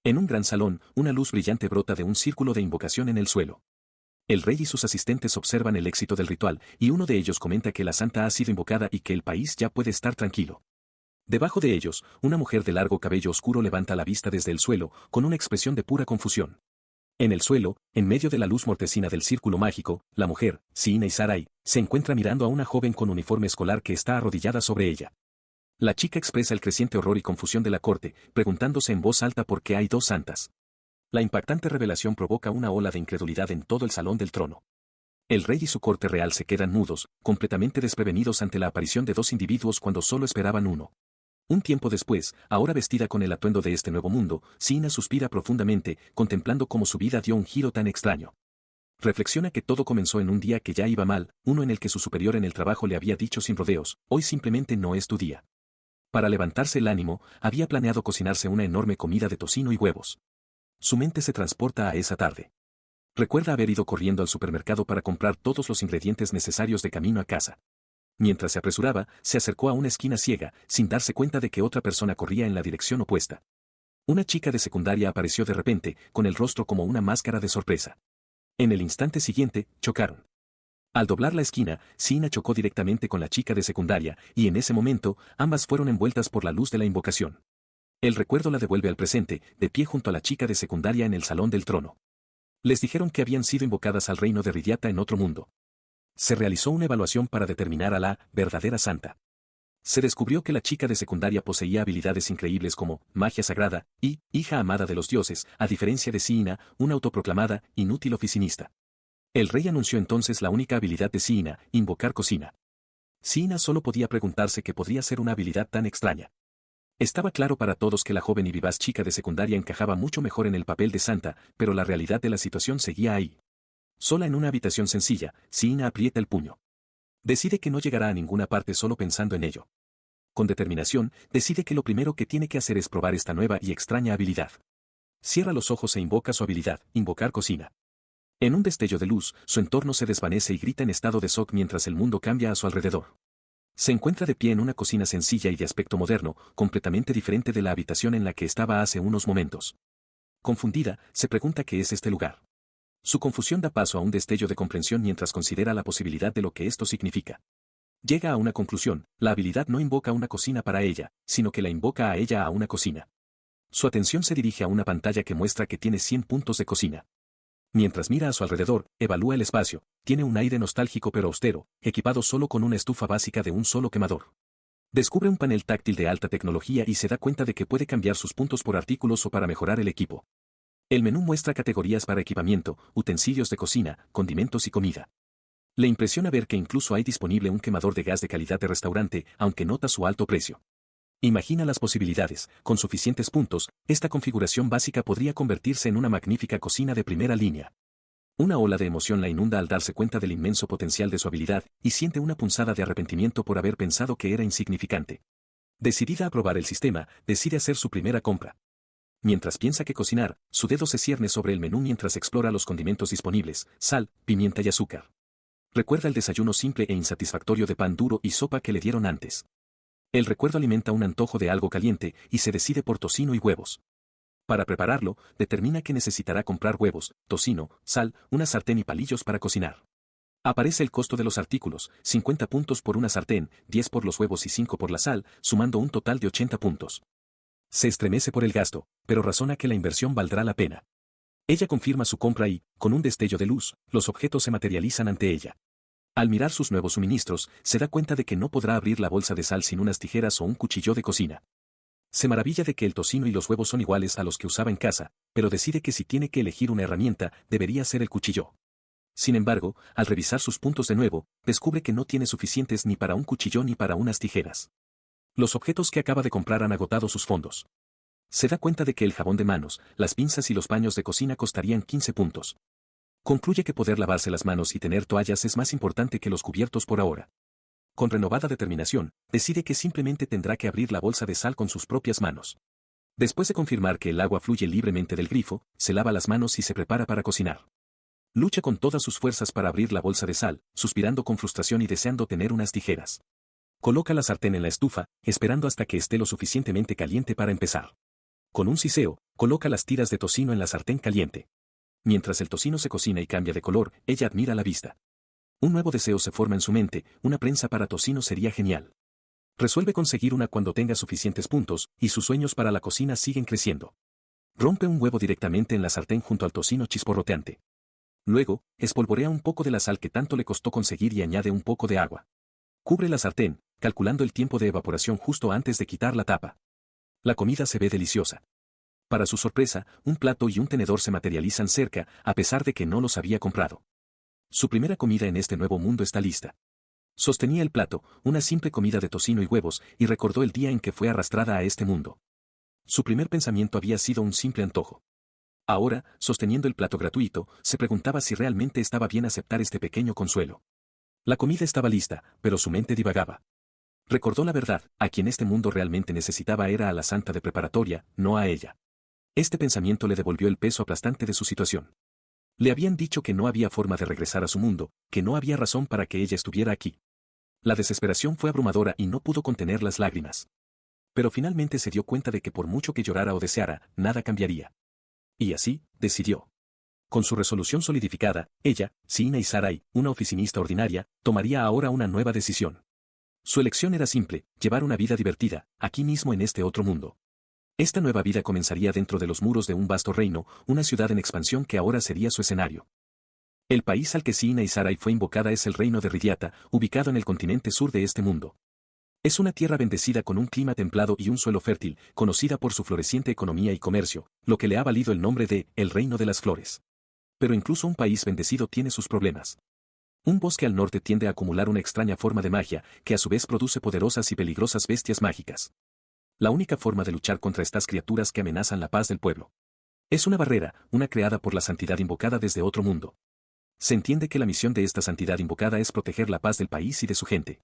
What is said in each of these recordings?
En un gran salón, una luz brillante brota de un círculo de invocación en el suelo. El rey y sus asistentes observan el éxito del ritual, y uno de ellos comenta que la santa ha sido invocada y que el país ya puede estar tranquilo. Debajo de ellos, una mujer de largo cabello oscuro levanta la vista desde el suelo, con una expresión de pura confusión. En el suelo, en medio de la luz mortecina del círculo mágico, la mujer, Siina Isarai, se encuentra mirando a una joven con uniforme escolar que está arrodillada sobre ella. La chica expresa el creciente horror y confusión de la corte, preguntándose en voz alta por qué hay dos santas. La impactante revelación provoca una ola de incredulidad en todo el salón del trono. El rey y su corte real se quedan mudos, completamente desprevenidos ante la aparición de dos individuos cuando solo esperaban uno. Un tiempo después, ahora vestida con el atuendo de este nuevo mundo, Siina suspira profundamente, contemplando cómo su vida dio un giro tan extraño. Reflexiona que todo comenzó en un día que ya iba mal, uno en el que su superior en el trabajo le había dicho sin rodeos, hoy simplemente no es tu día. Para levantarse el ánimo, había planeado cocinarse una enorme comida de tocino y huevos. Su mente se transporta a esa tarde. Recuerda haber ido corriendo al supermercado para comprar todos los ingredientes necesarios de camino a casa. Mientras se apresuraba, se acercó a una esquina ciega, sin darse cuenta de que otra persona corría en la dirección opuesta. Una chica de secundaria apareció de repente, con el rostro como una máscara de sorpresa. En el instante siguiente, chocaron. Al doblar la esquina, Siina chocó directamente con la chica de secundaria, y en ese momento, ambas fueron envueltas por la luz de la invocación. El recuerdo la devuelve al presente, de pie junto a la chica de secundaria en el salón del trono. Les dijeron que habían sido invocadas al reino de Ridiata en otro mundo. Se realizó una evaluación para determinar a la verdadera santa. Se descubrió que la chica de secundaria poseía habilidades increíbles como magia sagrada y hija amada de los dioses, a diferencia de Siina, una autoproclamada inútil oficinista. El rey anunció entonces la única habilidad de Siina, invocar cocina. Siina solo podía preguntarse qué podría ser una habilidad tan extraña. Estaba claro para todos que la joven y vivaz chica de secundaria encajaba mucho mejor en el papel de santa, pero la realidad de la situación seguía ahí. Sola en una habitación sencilla, Siina aprieta el puño. Decide que no llegará a ninguna parte solo pensando en ello. Con determinación, decide que lo primero que tiene que hacer es probar esta nueva y extraña habilidad. Cierra los ojos e invoca su habilidad, invocar cocina. En un destello de luz, su entorno se desvanece y grita en estado de shock mientras el mundo cambia a su alrededor. Se encuentra de pie en una cocina sencilla y de aspecto moderno, completamente diferente de la habitación en la que estaba hace unos momentos. Confundida, se pregunta qué es este lugar. Su confusión da paso a un destello de comprensión mientras considera la posibilidad de lo que esto significa. Llega a una conclusión, la habilidad no invoca una cocina para ella, sino que la invoca a ella a una cocina. Su atención se dirige a una pantalla que muestra que tiene 100 puntos de cocina. Mientras mira a su alrededor, evalúa el espacio, tiene un aire nostálgico pero austero, equipado solo con una estufa básica de un solo quemador. Descubre un panel táctil de alta tecnología y se da cuenta de que puede cambiar sus puntos por artículos o para mejorar el equipo. El menú muestra categorías para equipamiento, utensilios de cocina, condimentos y comida. Le impresiona ver que incluso hay disponible un quemador de gas de calidad de restaurante, aunque nota su alto precio. Imagina las posibilidades, con suficientes puntos, esta configuración básica podría convertirse en una magnífica cocina de primera línea. Una ola de emoción la inunda al darse cuenta del inmenso potencial de su habilidad, y siente una punzada de arrepentimiento por haber pensado que era insignificante. Decidida a probar el sistema, decide hacer su primera compra. Mientras piensa que cocinar, su dedo se cierne sobre el menú mientras explora los condimentos disponibles, sal, pimienta y azúcar. Recuerda el desayuno simple e insatisfactorio de pan duro y sopa que le dieron antes. El recuerdo alimenta un antojo de algo caliente y se decide por tocino y huevos. Para prepararlo, determina que necesitará comprar huevos, tocino, sal, una sartén y palillos para cocinar. Aparece el costo de los artículos, 50 puntos por una sartén, 10 por los huevos y 5 por la sal, sumando un total de 80 puntos. Se estremece por el gasto, pero razona que la inversión valdrá la pena. Ella confirma su compra y, con un destello de luz, los objetos se materializan ante ella. Al mirar sus nuevos suministros, se da cuenta de que no podrá abrir la bolsa de sal sin unas tijeras o un cuchillo de cocina. Se maravilla de que el tocino y los huevos son iguales a los que usaba en casa, pero decide que si tiene que elegir una herramienta, debería ser el cuchillo. Sin embargo, al revisar sus puntos de nuevo, descubre que no tiene suficientes ni para un cuchillo ni para unas tijeras. Los objetos que acaba de comprar han agotado sus fondos. Se da cuenta de que el jabón de manos, las pinzas y los paños de cocina costarían 15 puntos. Concluye que poder lavarse las manos y tener toallas es más importante que los cubiertos por ahora. Con renovada determinación, decide que simplemente tendrá que abrir la bolsa de sal con sus propias manos. Después de confirmar que el agua fluye libremente del grifo, se lava las manos y se prepara para cocinar. Lucha con todas sus fuerzas para abrir la bolsa de sal, suspirando con frustración y deseando tener unas tijeras. Coloca la sartén en la estufa, esperando hasta que esté lo suficientemente caliente para empezar. Con un siseo, Coloca las tiras de tocino en la sartén caliente. Mientras el tocino se cocina y cambia de color, ella admira la vista. Un nuevo deseo se forma en su mente, una prensa para tocino sería genial. Resuelve conseguir una cuando tenga suficientes puntos, y sus sueños para la cocina siguen creciendo. Rompe un huevo directamente en la sartén junto al tocino chisporroteante. Luego, espolvorea un poco de la sal que tanto le costó conseguir y añade un poco de agua. Cubre la sartén, calculando el tiempo de evaporación justo antes de quitar la tapa. La comida se ve deliciosa. Para su sorpresa, un plato y un tenedor se materializan cerca, a pesar de que no los había comprado. Su primera comida en este nuevo mundo está lista. Sostenía el plato, una simple comida de tocino y huevos, y recordó el día en que fue arrastrada a este mundo. Su primer pensamiento había sido un simple antojo. Ahora, sosteniendo el plato gratuito, se preguntaba si realmente estaba bien aceptar este pequeño consuelo. La comida estaba lista, pero su mente divagaba. Recordó la verdad, a quien este mundo realmente necesitaba era a la santa de preparatoria, no a ella. Este pensamiento le devolvió el peso aplastante de su situación. Le habían dicho que no había forma de regresar a su mundo, que no había razón para que ella estuviera aquí. La desesperación fue abrumadora y no pudo contener las lágrimas. Pero finalmente se dio cuenta de que por mucho que llorara o deseara, nada cambiaría. Y así, decidió. Con su resolución solidificada, ella, Sina Isarai, una oficinista ordinaria, tomaría ahora una nueva decisión. Su elección era simple, llevar una vida divertida, aquí mismo en este otro mundo. Esta nueva vida comenzaría dentro de los muros de un vasto reino, una ciudad en expansión que ahora sería su escenario. El país al que Sina Isarai fue invocada es el reino de Ridiata, ubicado en el continente sur de este mundo. Es una tierra bendecida con un clima templado y un suelo fértil, conocida por su floreciente economía y comercio, lo que le ha valido el nombre de el Reino de las Flores. Pero incluso un país bendecido tiene sus problemas. Un bosque al norte tiende a acumular una extraña forma de magia, que a su vez produce poderosas y peligrosas bestias mágicas. La única forma de luchar contra estas criaturas que amenazan la paz del pueblo. Es una barrera, una creada por la santidad invocada desde otro mundo. Se entiende que la misión de esta santidad invocada es proteger la paz del país y de su gente.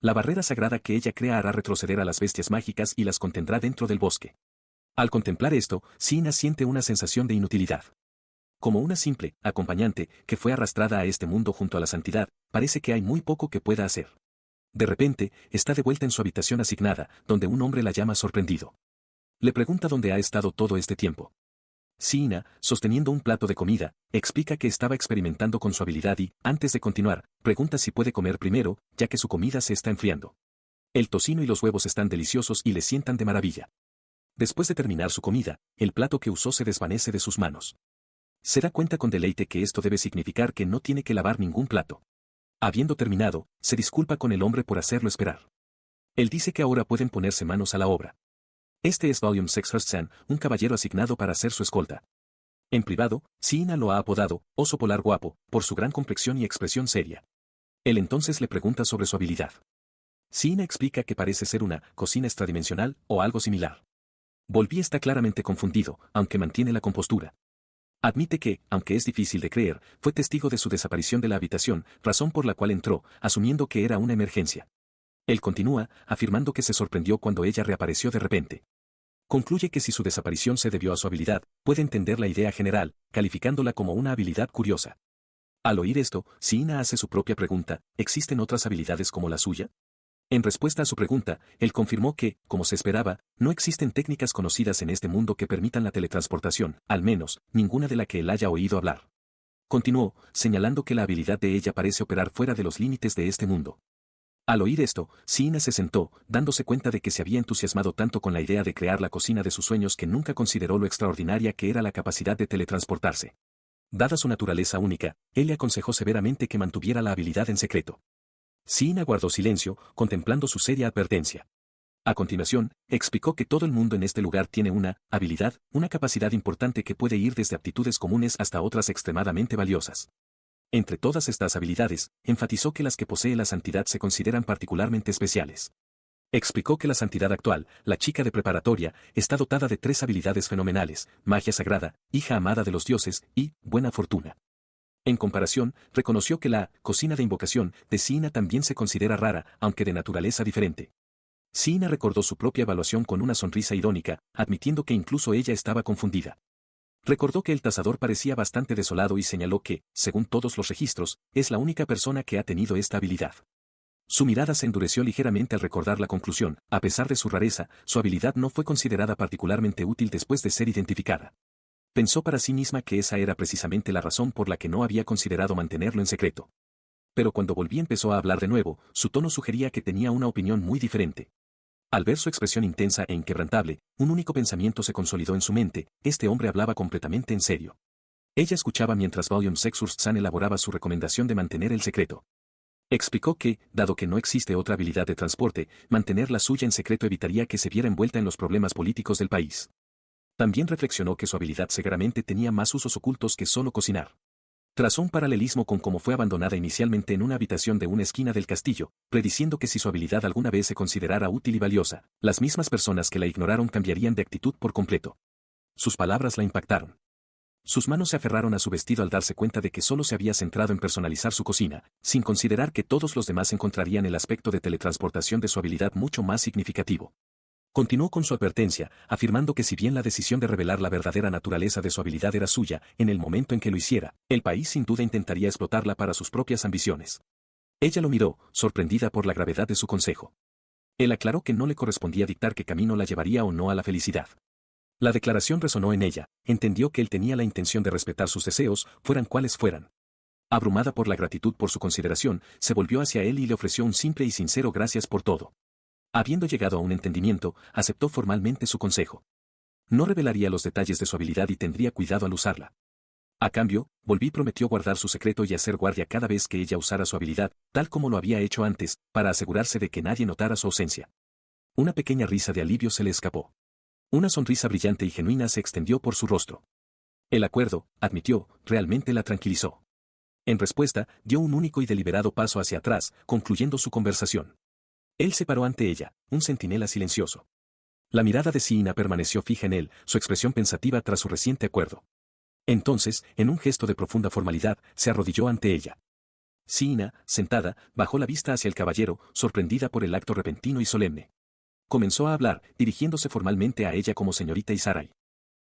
La barrera sagrada que ella crea hará retroceder a las bestias mágicas y las contendrá dentro del bosque. Al contemplar esto, Sina siente una sensación de inutilidad. Como una simple acompañante que fue arrastrada a este mundo junto a la santidad, parece que hay muy poco que pueda hacer. De repente, está de vuelta en su habitación asignada, donde un hombre la llama sorprendido. Le pregunta dónde ha estado todo este tiempo. Sina, sosteniendo un plato de comida, explica que estaba experimentando con su habilidad y, antes de continuar, pregunta si puede comer primero, ya que su comida se está enfriando. El tocino y los huevos están deliciosos y le sientan de maravilla. Después de terminar su comida, el plato que usó se desvanece de sus manos. Se da cuenta con deleite que esto debe significar que no tiene que lavar ningún plato. Habiendo terminado, se disculpa con el hombre por hacerlo esperar. Él dice que ahora pueden ponerse manos a la obra. Este es William Sexhurst, un caballero asignado para ser su escolta. En privado, Sina lo ha apodado, oso polar guapo, por su gran complexión y expresión seria. Él entonces le pregunta sobre su habilidad. Sina explica que parece ser una cocina extradimensional o algo similar. Volví está claramente confundido, aunque mantiene la compostura. Admite que, aunque es difícil de creer, fue testigo de su desaparición de la habitación, razón por la cual entró, asumiendo que era una emergencia. Él continúa, afirmando que se sorprendió cuando ella reapareció de repente. Concluye que si su desaparición se debió a su habilidad, puede entender la idea general, calificándola como una habilidad curiosa. Al oír esto, Sina hace su propia pregunta, ¿existen otras habilidades como la suya? En respuesta a su pregunta, él confirmó que, como se esperaba, no existen técnicas conocidas en este mundo que permitan la teletransportación, al menos, ninguna de la que él haya oído hablar. Continuó, señalando que la habilidad de ella parece operar fuera de los límites de este mundo. Al oír esto, Sina se sentó, dándose cuenta de que se había entusiasmado tanto con la idea de crear la cocina de sus sueños que nunca consideró lo extraordinaria que era la capacidad de teletransportarse. Dada su naturaleza única, él le aconsejó severamente que mantuviera la habilidad en secreto. Sina guardó silencio, contemplando su seria advertencia. A continuación, explicó que todo el mundo en este lugar tiene una habilidad, una capacidad importante que puede ir desde aptitudes comunes hasta otras extremadamente valiosas. Entre todas estas habilidades, enfatizó que las que posee la santidad se consideran particularmente especiales. Explicó que la santidad actual, la chica de preparatoria, está dotada de 3 habilidades fenomenales: magia sagrada, hija amada de los dioses, y buena fortuna. En comparación, reconoció que la cocina de invocación de Sina también se considera rara, aunque de naturaleza diferente. Sina recordó su propia evaluación con una sonrisa irónica, admitiendo que incluso ella estaba confundida. Recordó que el tasador parecía bastante desolado y señaló que, según todos los registros, es la única persona que ha tenido esta habilidad. Su mirada se endureció ligeramente al recordar la conclusión. A pesar de su rareza, su habilidad no fue considerada particularmente útil después de ser identificada. Pensó para sí misma que esa era precisamente la razón por la que no había considerado mantenerlo en secreto. Pero cuando volví empezó a hablar de nuevo, su tono sugería que tenía una opinión muy diferente. Al ver su expresión intensa e inquebrantable, un único pensamiento se consolidó en su mente: este hombre hablaba completamente en serio. Ella escuchaba mientras William Sexhurst elaboraba su recomendación de mantener el secreto. Explicó que, dado que no existe otra habilidad de transporte, mantener la suya en secreto evitaría que se viera envuelta en los problemas políticos del país. También reflexionó que su habilidad seguramente tenía más usos ocultos que solo cocinar. Trazó un paralelismo con cómo fue abandonada inicialmente en una habitación de una esquina del castillo, prediciendo que si su habilidad alguna vez se considerara útil y valiosa, las mismas personas que la ignoraron cambiarían de actitud por completo. Sus palabras la impactaron. Sus manos se aferraron a su vestido al darse cuenta de que solo se había centrado en personalizar su cocina, sin considerar que todos los demás encontrarían el aspecto de teletransportación de su habilidad mucho más significativo. Continuó con su advertencia, afirmando que si bien la decisión de revelar la verdadera naturaleza de su habilidad era suya, en el momento en que lo hiciera, el país sin duda intentaría explotarla para sus propias ambiciones. Ella lo miró, sorprendida por la gravedad de su consejo. Él aclaró que no le correspondía dictar qué camino la llevaría o no a la felicidad. La declaración resonó en ella, entendió que él tenía la intención de respetar sus deseos, fueran cuales fueran. Abrumada por la gratitud por su consideración, se volvió hacia él y le ofreció un simple y sincero gracias por todo. Habiendo llegado a un entendimiento, aceptó formalmente su consejo. No revelaría los detalles de su habilidad y tendría cuidado al usarla. A cambio, Volví prometió guardar su secreto y hacer guardia cada vez que ella usara su habilidad, tal como lo había hecho antes, para asegurarse de que nadie notara su ausencia. Una pequeña risa de alivio se le escapó. Una sonrisa brillante y genuina se extendió por su rostro. El acuerdo, admitió, realmente la tranquilizó. En respuesta, dio un único y deliberado paso hacia atrás, concluyendo su conversación. Él se paró ante ella, un centinela silencioso. La mirada de Siina permaneció fija en él, su expresión pensativa tras su reciente acuerdo. Entonces, en un gesto de profunda formalidad, se arrodilló ante ella. Siina, sentada, bajó la vista hacia el caballero, sorprendida por el acto repentino y solemne. Comenzó a hablar, dirigiéndose formalmente a ella como señorita Isarai.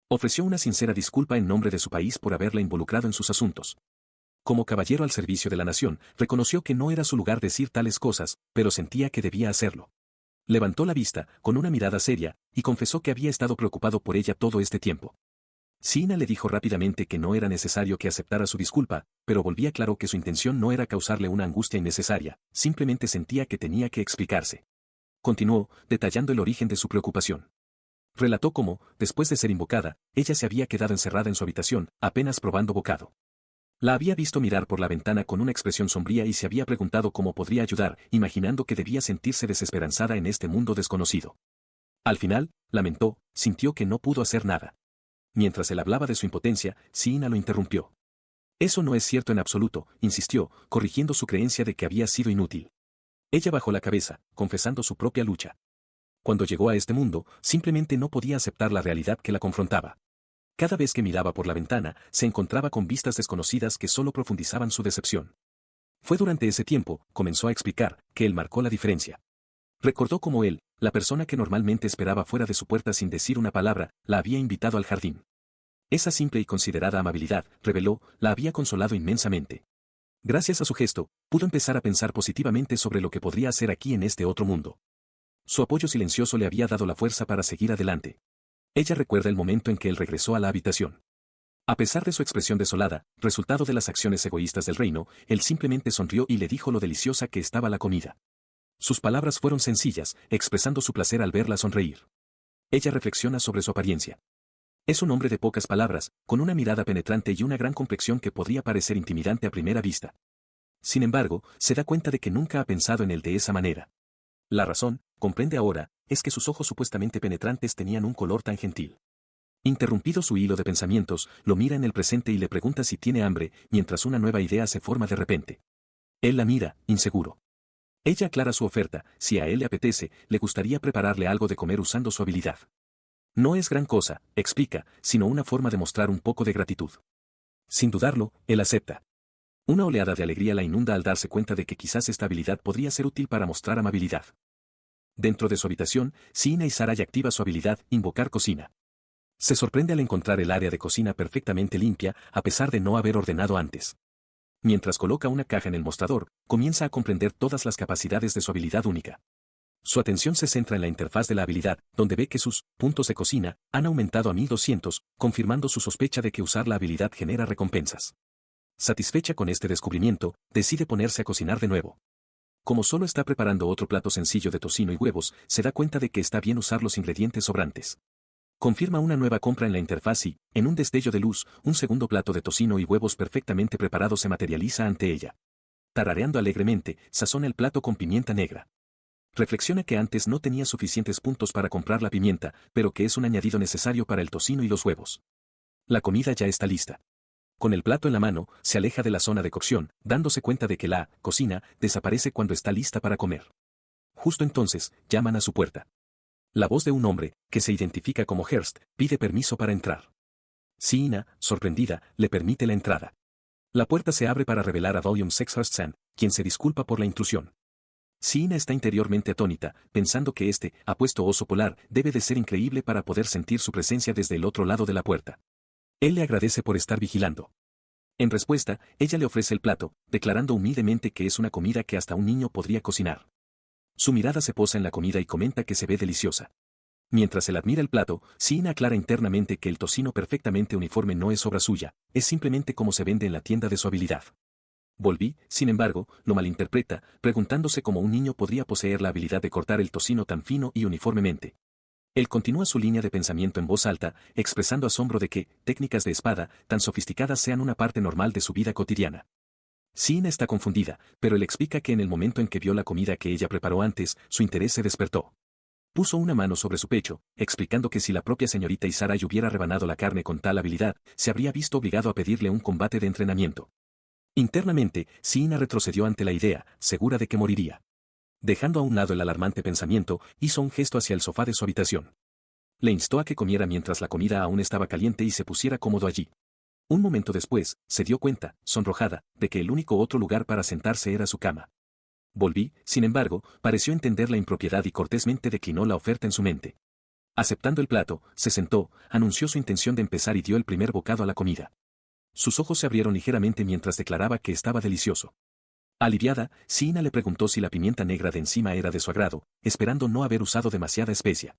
Ofreció una sincera disculpa en nombre de su país por haberla involucrado en sus asuntos. Como caballero al servicio de la nación, reconoció que no era su lugar decir tales cosas, pero sentía que debía hacerlo. Levantó la vista, con una mirada seria, y confesó que había estado preocupado por ella todo este tiempo. Siina le dijo rápidamente que no era necesario que aceptara su disculpa, pero volvía claro que su intención no era causarle una angustia innecesaria, simplemente sentía que tenía que explicarse. Continuó, detallando el origen de su preocupación. Relató cómo, después de ser invocada, ella se había quedado encerrada en su habitación, apenas probando bocado. La había visto mirar por la ventana con una expresión sombría y se había preguntado cómo podría ayudar, imaginando que debía sentirse desesperanzada en este mundo desconocido. Al final, lamentó, sintió que no pudo hacer nada. Mientras él hablaba de su impotencia, Siina lo interrumpió. Eso no es cierto en absoluto, insistió, corrigiendo su creencia de que había sido inútil. Ella bajó la cabeza, confesando su propia lucha. Cuando llegó a este mundo, simplemente no podía aceptar la realidad que la confrontaba. Cada vez que miraba por la ventana, se encontraba con vistas desconocidas que solo profundizaban su decepción. Fue durante ese tiempo, comenzó a explicar, que él marcó la diferencia. Recordó cómo él, la persona que normalmente esperaba fuera de su puerta sin decir una palabra, la había invitado al jardín. Esa simple y considerada amabilidad, reveló, la había consolado inmensamente. Gracias a su gesto, pudo empezar a pensar positivamente sobre lo que podría hacer aquí en este otro mundo. Su apoyo silencioso le había dado la fuerza para seguir adelante. Ella recuerda el momento en que él regresó a la habitación. A pesar de su expresión desolada, resultado de las acciones egoístas del reino, él simplemente sonrió y le dijo lo deliciosa que estaba la comida. Sus palabras fueron sencillas, expresando su placer al verla sonreír. Ella reflexiona sobre su apariencia. Es un hombre de pocas palabras, con una mirada penetrante y una gran complexión que podría parecer intimidante a primera vista. Sin embargo, se da cuenta de que nunca ha pensado en él de esa manera. La razón, comprende ahora, es que sus ojos supuestamente penetrantes tenían un color tan gentil. Interrumpido su hilo de pensamientos, lo mira en el presente y le pregunta si tiene hambre, mientras una nueva idea se forma de repente. Él la mira, inseguro. Ella aclara su oferta: si a él le apetece, le gustaría prepararle algo de comer usando su habilidad. No es gran cosa, explica, sino una forma de mostrar un poco de gratitud. Sin dudarlo, él acepta. Una oleada de alegría la inunda al darse cuenta de que quizás esta habilidad podría ser útil para mostrar amabilidad. Dentro de su habitación, Siina Isarai activa su habilidad, invocar cocina. Se sorprende al encontrar el área de cocina perfectamente limpia, a pesar de no haber ordenado antes. Mientras coloca una caja en el mostrador, comienza a comprender todas las capacidades de su habilidad única. Su atención se centra en la interfaz de la habilidad, donde ve que sus puntos de cocina han aumentado a 1200, confirmando su sospecha de que usar la habilidad genera recompensas. Satisfecha con este descubrimiento, decide ponerse a cocinar de nuevo. Como solo está preparando otro plato sencillo de tocino y huevos, se da cuenta de que está bien usar los ingredientes sobrantes. Confirma una nueva compra en la interfaz y, en un destello de luz, un segundo plato de tocino y huevos perfectamente preparado se materializa ante ella. Tarareando alegremente, sazona el plato con pimienta negra. Reflexiona que antes no tenía suficientes puntos para comprar la pimienta, pero que es un añadido necesario para el tocino y los huevos. La comida ya está lista. Con el plato en la mano, se aleja de la zona de cocción, dándose cuenta de que la cocina desaparece cuando está lista para comer. Justo entonces, llaman a su puerta. La voz de un hombre, que se identifica como Hearst, pide permiso para entrar. Siina, sorprendida, le permite la entrada. La puerta se abre para revelar a William Sexhurst, quien se disculpa por la intrusión. Siina está interiormente atónita, pensando que este apuesto oso polar debe de ser increíble para poder sentir su presencia desde el otro lado de la puerta. Él le agradece por estar vigilando. En respuesta, ella le ofrece el plato, declarando humildemente que es una comida que hasta un niño podría cocinar. Su mirada se posa en la comida y comenta que se ve deliciosa. Mientras él admira el plato, Siina aclara internamente que el tocino perfectamente uniforme no es obra suya, es simplemente como se vende en la tienda de su habilidad. Volví, sin embargo, lo malinterpreta, preguntándose cómo un niño podría poseer la habilidad de cortar el tocino tan fino y uniformemente. Él continúa su línea de pensamiento en voz alta, expresando asombro de que técnicas de espada tan sofisticadas sean una parte normal de su vida cotidiana. Siina está confundida, pero él explica que en el momento en que vio la comida que ella preparó antes, su interés se despertó. Puso una mano sobre su pecho, explicando que si la propia señorita Isarai hubiera rebanado la carne con tal habilidad, se habría visto obligado a pedirle un combate de entrenamiento. Internamente, Siina retrocedió ante la idea, segura de que moriría. Dejando a un lado el alarmante pensamiento, hizo un gesto hacia el sofá de su habitación. Le instó a que comiera mientras la comida aún estaba caliente y se pusiera cómodo allí. Un momento después, se dio cuenta, sonrojada, de que el único otro lugar para sentarse era su cama. Volví, sin embargo, pareció entender la impropiedad y cortésmente declinó la oferta en su mente. Aceptando el plato, se sentó, anunció su intención de empezar y dio el primer bocado a la comida. Sus ojos se abrieron ligeramente mientras declaraba que estaba delicioso. Aliviada, Siina le preguntó si la pimienta negra de encima era de su agrado, esperando no haber usado demasiada especia.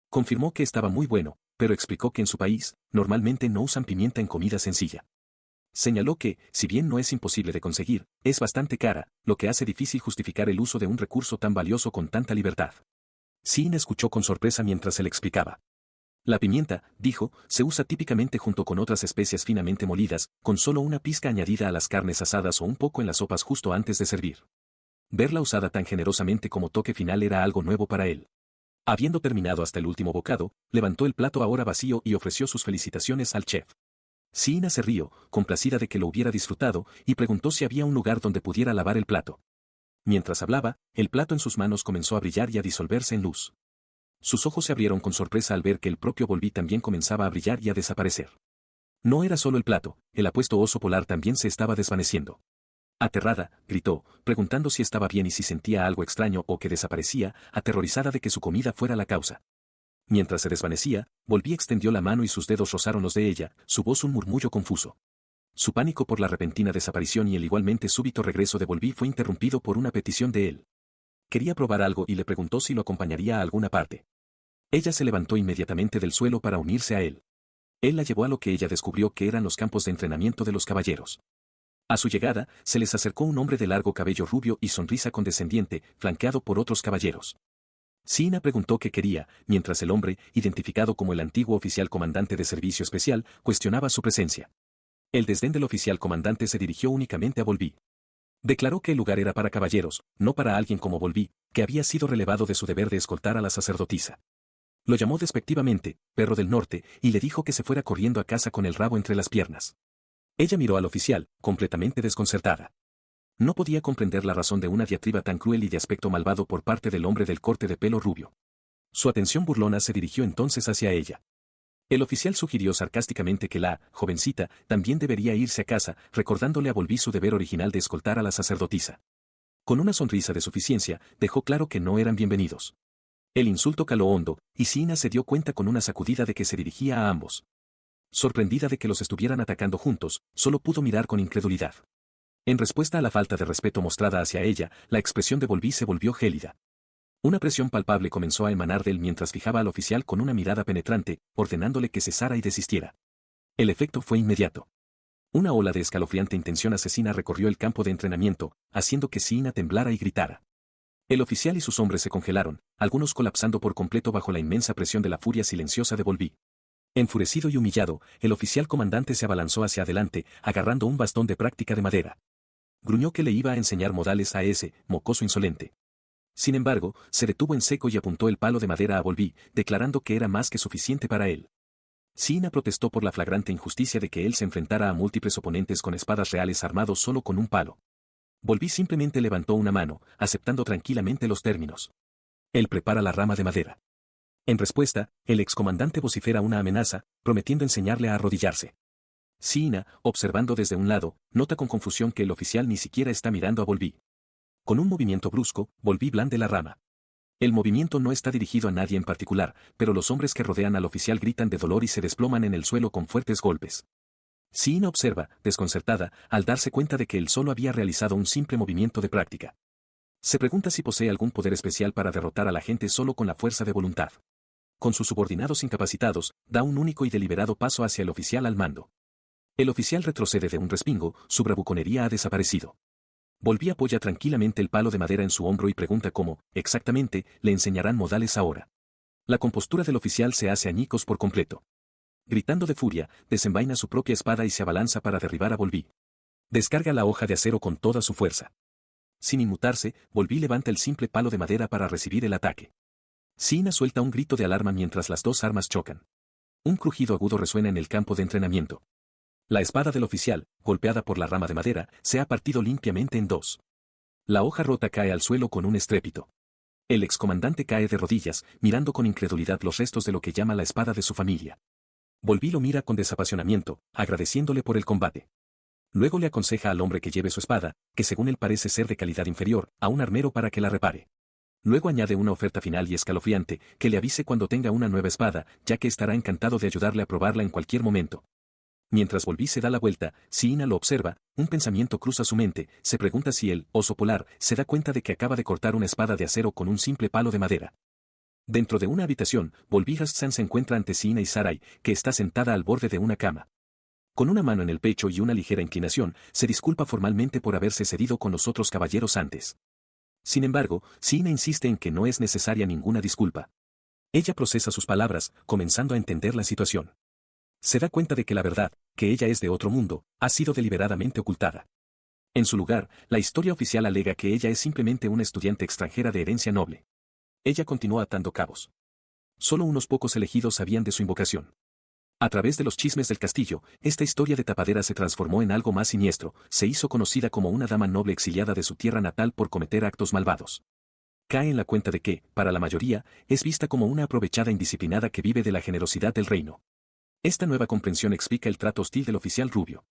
Confirmó que estaba muy bueno, pero explicó que en su país, normalmente no usan pimienta en comida sencilla. Señaló que, si bien no es imposible de conseguir, es bastante cara, lo que hace difícil justificar el uso de un recurso tan valioso con tanta libertad. Siina escuchó con sorpresa mientras se le explicaba. La pimienta, dijo, se usa típicamente junto con otras especias finamente molidas, con solo una pizca añadida a las carnes asadas o un poco en las sopas justo antes de servir. Verla usada tan generosamente como toque final era algo nuevo para él. Habiendo terminado hasta el último bocado, levantó el plato ahora vacío y ofreció sus felicitaciones al chef. Siina se rió, complacida de que lo hubiera disfrutado, y preguntó si había un lugar donde pudiera lavar el plato. Mientras hablaba, el plato en sus manos comenzó a brillar y a disolverse en luz. Sus ojos se abrieron con sorpresa al ver que el propio Volví también comenzaba a brillar y a desaparecer. No era solo el plato, el apuesto oso polar también se estaba desvaneciendo. Aterrada, gritó, preguntando si estaba bien y si sentía algo extraño o que desaparecía, aterrorizada de que su comida fuera la causa. Mientras se desvanecía, Volví extendió la mano y sus dedos rozaron los de ella, su voz un murmullo confuso. Su pánico por la repentina desaparición y el igualmente súbito regreso de Volví fue interrumpido por una petición de él. Quería probar algo y le preguntó si lo acompañaría a alguna parte. Ella se levantó inmediatamente del suelo para unirse a él. Él la llevó a lo que ella descubrió que eran los campos de entrenamiento de los caballeros. A su llegada, se les acercó un hombre de largo cabello rubio y sonrisa condescendiente, flanqueado por otros caballeros. Siina preguntó qué quería, mientras el hombre, identificado como el antiguo oficial comandante de servicio especial, cuestionaba su presencia. El desdén del oficial comandante se dirigió únicamente a Volví. Declaró que el lugar era para caballeros, no para alguien como Volví, que había sido relevado de su deber de escoltar a la sacerdotisa. Lo llamó despectivamente, perro del norte, y le dijo que se fuera corriendo a casa con el rabo entre las piernas. Ella miró al oficial, completamente desconcertada. No podía comprender la razón de una diatriba tan cruel y de aspecto malvado por parte del hombre del corte de pelo rubio. Su atención burlona se dirigió entonces hacia ella. El oficial sugirió sarcásticamente que la jovencita también debería irse a casa, recordándole a Volví su deber original de escoltar a la sacerdotisa. Con una sonrisa de suficiencia, dejó claro que no eran bienvenidos. El insulto caló hondo, y Siina se dio cuenta con una sacudida de que se dirigía a ambos. Sorprendida de que los estuvieran atacando juntos, solo pudo mirar con incredulidad. En respuesta a la falta de respeto mostrada hacia ella, la expresión de Volví se volvió gélida. Una presión palpable comenzó a emanar de él mientras fijaba al oficial con una mirada penetrante, ordenándole que cesara y desistiera. El efecto fue inmediato. Una ola de escalofriante intención asesina recorrió el campo de entrenamiento, haciendo que Siina temblara y gritara. El oficial y sus hombres se congelaron, algunos colapsando por completo bajo la inmensa presión de la furia silenciosa de Volví. Enfurecido y humillado, el oficial comandante se abalanzó hacia adelante, agarrando un bastón de práctica de madera. Gruñó que le iba a enseñar modales a ese mocoso insolente. Sin embargo, se detuvo en seco y apuntó el palo de madera a Volví, declarando que era más que suficiente para él. Siina protestó por la flagrante injusticia de que él se enfrentara a múltiples oponentes con espadas reales armados solo con un palo. Volví simplemente levantó una mano, aceptando tranquilamente los términos. Él prepara la rama de madera. En respuesta, el excomandante vocifera una amenaza, prometiendo enseñarle a arrodillarse. Siina, observando desde un lado, nota con confusión que el oficial ni siquiera está mirando a Volví. Con un movimiento brusco, Volví blande la rama. El movimiento no está dirigido a nadie en particular, pero los hombres que rodean al oficial gritan de dolor y se desploman en el suelo con fuertes golpes. Siina observa, desconcertada, al darse cuenta de que él solo había realizado un simple movimiento de práctica. Se pregunta si posee algún poder especial para derrotar a la gente solo con la fuerza de voluntad. Con sus subordinados incapacitados, da un único y deliberado paso hacia el oficial al mando. El oficial retrocede de un respingo, su bravuconería ha desaparecido. Volví apoya tranquilamente el palo de madera en su hombro y pregunta cómo, exactamente, le enseñarán modales ahora. La compostura del oficial se hace añicos por completo. Gritando de furia, desenvaina su propia espada y se abalanza para derribar a Volví. Descarga la hoja de acero con toda su fuerza. Sin inmutarse, Volví levanta el simple palo de madera para recibir el ataque. Siina suelta un grito de alarma mientras las dos armas chocan. Un crujido agudo resuena en el campo de entrenamiento. La espada del oficial, golpeada por la rama de madera, se ha partido limpiamente en dos. La hoja rota cae al suelo con un estrépito. El excomandante cae de rodillas, mirando con incredulidad los restos de lo que llama la espada de su familia. Volví lo mira con desapasionamiento, agradeciéndole por el combate. Luego le aconseja al hombre que lleve su espada, que según él parece ser de calidad inferior, a un armero para que la repare. Luego añade una oferta final y escalofriante, que le avise cuando tenga una nueva espada, ya que estará encantado de ayudarle a probarla en cualquier momento. Mientras Volví se da la vuelta, Siina lo observa, un pensamiento cruza su mente, se pregunta si el oso polar se da cuenta de que acaba de cortar una espada de acero con un simple palo de madera. Dentro de una habitación, Volví Hassan se encuentra ante Siina y Sarai, que está sentada al borde de una cama. Con una mano en el pecho y una ligera inclinación, se disculpa formalmente por haberse cedido con los otros caballeros antes. Sin embargo, Siina insiste en que no es necesaria ninguna disculpa. Ella procesa sus palabras, comenzando a entender la situación. Se da cuenta de que la verdad, que ella es de otro mundo, ha sido deliberadamente ocultada. En su lugar, la historia oficial alega que ella es simplemente una estudiante extranjera de herencia noble. Ella continúa atando cabos. Solo unos pocos elegidos sabían de su invocación. A través de los chismes del castillo, esta historia de tapadera se transformó en algo más siniestro, se hizo conocida como una dama noble exiliada de su tierra natal por cometer actos malvados. Cae en la cuenta de que, para la mayoría, es vista como una aprovechada indisciplinada que vive de la generosidad del reino. Esta nueva comprensión explica el trato hostil del oficial rubio.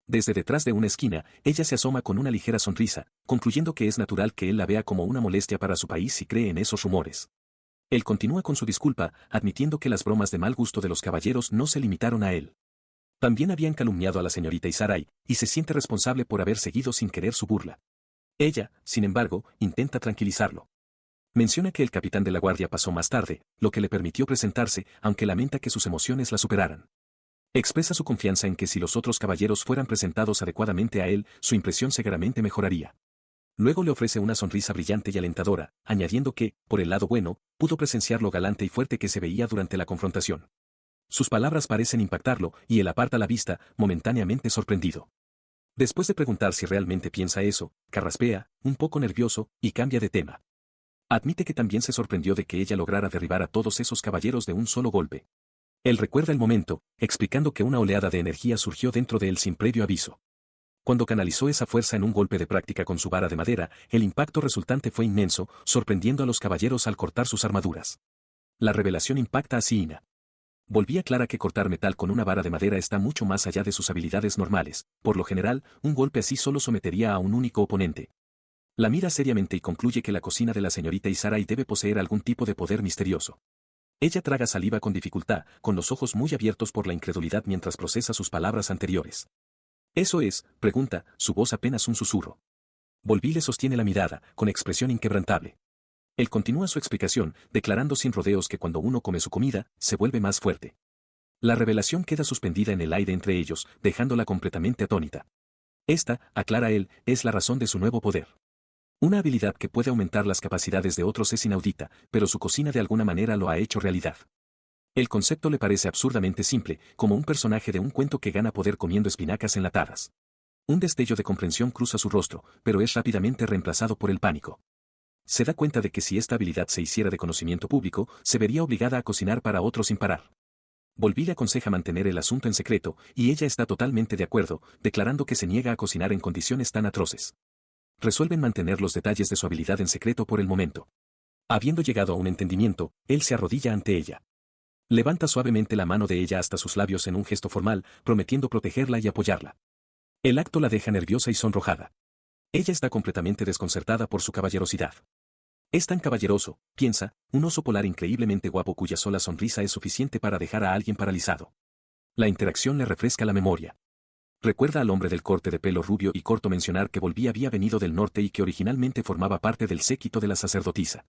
Desde detrás de una esquina, ella se asoma con una ligera sonrisa, concluyendo que es natural que él la vea como una molestia para su país si cree en esos rumores. Él continúa con su disculpa, admitiendo que las bromas de mal gusto de los caballeros no se limitaron a él. También habían calumniado a la señorita Isarai, y se siente responsable por haber seguido sin querer su burla. Ella, sin embargo, intenta tranquilizarlo. Menciona que el capitán de la guardia pasó más tarde, lo que le permitió presentarse, aunque lamenta que sus emociones la superaran. Expresa su confianza en que si los otros caballeros fueran presentados adecuadamente a él, su impresión severamente mejoraría. Luego le ofrece una sonrisa brillante y alentadora, añadiendo que, por el lado bueno, pudo presenciar lo galante y fuerte que se veía durante la confrontación. Sus palabras parecen impactarlo, y él aparta la vista, momentáneamente sorprendido. Después de preguntar si realmente piensa eso, carraspea, un poco nervioso, y cambia de tema. Admite que también se sorprendió de que ella lograra derribar a todos esos caballeros de un solo golpe. Él recuerda el momento, explicando que una oleada de energía surgió dentro de él sin previo aviso. Cuando canalizó esa fuerza en un golpe de práctica con su vara de madera, el impacto resultante fue inmenso, sorprendiendo a los caballeros al cortar sus armaduras. La revelación impacta a Siina. Volví aclara que cortar metal con una vara de madera está mucho más allá de sus habilidades normales, por lo general, un golpe así solo sometería a un único oponente. La mira seriamente y concluye que la cocina de la señorita Isarai debe poseer algún tipo de poder misterioso. Ella traga saliva con dificultad, con los ojos muy abiertos por la incredulidad mientras procesa sus palabras anteriores. Eso es, pregunta, su voz apenas un susurro. Volví le sostiene la mirada, con expresión inquebrantable. Él continúa su explicación, declarando sin rodeos que cuando uno come su comida, se vuelve más fuerte. La revelación queda suspendida en el aire entre ellos, dejándola completamente atónita. Esta, aclara él, es la razón de su nuevo poder. Una habilidad que puede aumentar las capacidades de otros es inaudita, pero su cocina de alguna manera lo ha hecho realidad. El concepto le parece absurdamente simple, como un personaje de un cuento que gana poder comiendo espinacas enlatadas. Un destello de comprensión cruza su rostro, pero es rápidamente reemplazado por el pánico. Se da cuenta de que si esta habilidad se hiciera de conocimiento público, se vería obligada a cocinar para otros sin parar. Volví le aconseja mantener el asunto en secreto, y ella está totalmente de acuerdo, declarando que se niega a cocinar en condiciones tan atroces. Resuelven mantener los detalles de su habilidad en secreto por el momento. Habiendo llegado a un entendimiento, él se arrodilla ante ella. Levanta suavemente la mano de ella hasta sus labios en un gesto formal, prometiendo protegerla y apoyarla. El acto la deja nerviosa y sonrojada. Ella está completamente desconcertada por su caballerosidad. Es tan caballeroso, piensa, un oso polar increíblemente guapo cuya sola sonrisa es suficiente para dejar a alguien paralizado. La interacción le refresca la memoria. Recuerda al hombre del corte de pelo rubio y corto mencionar que Volví había venido del norte y que originalmente formaba parte del séquito de la sacerdotisa.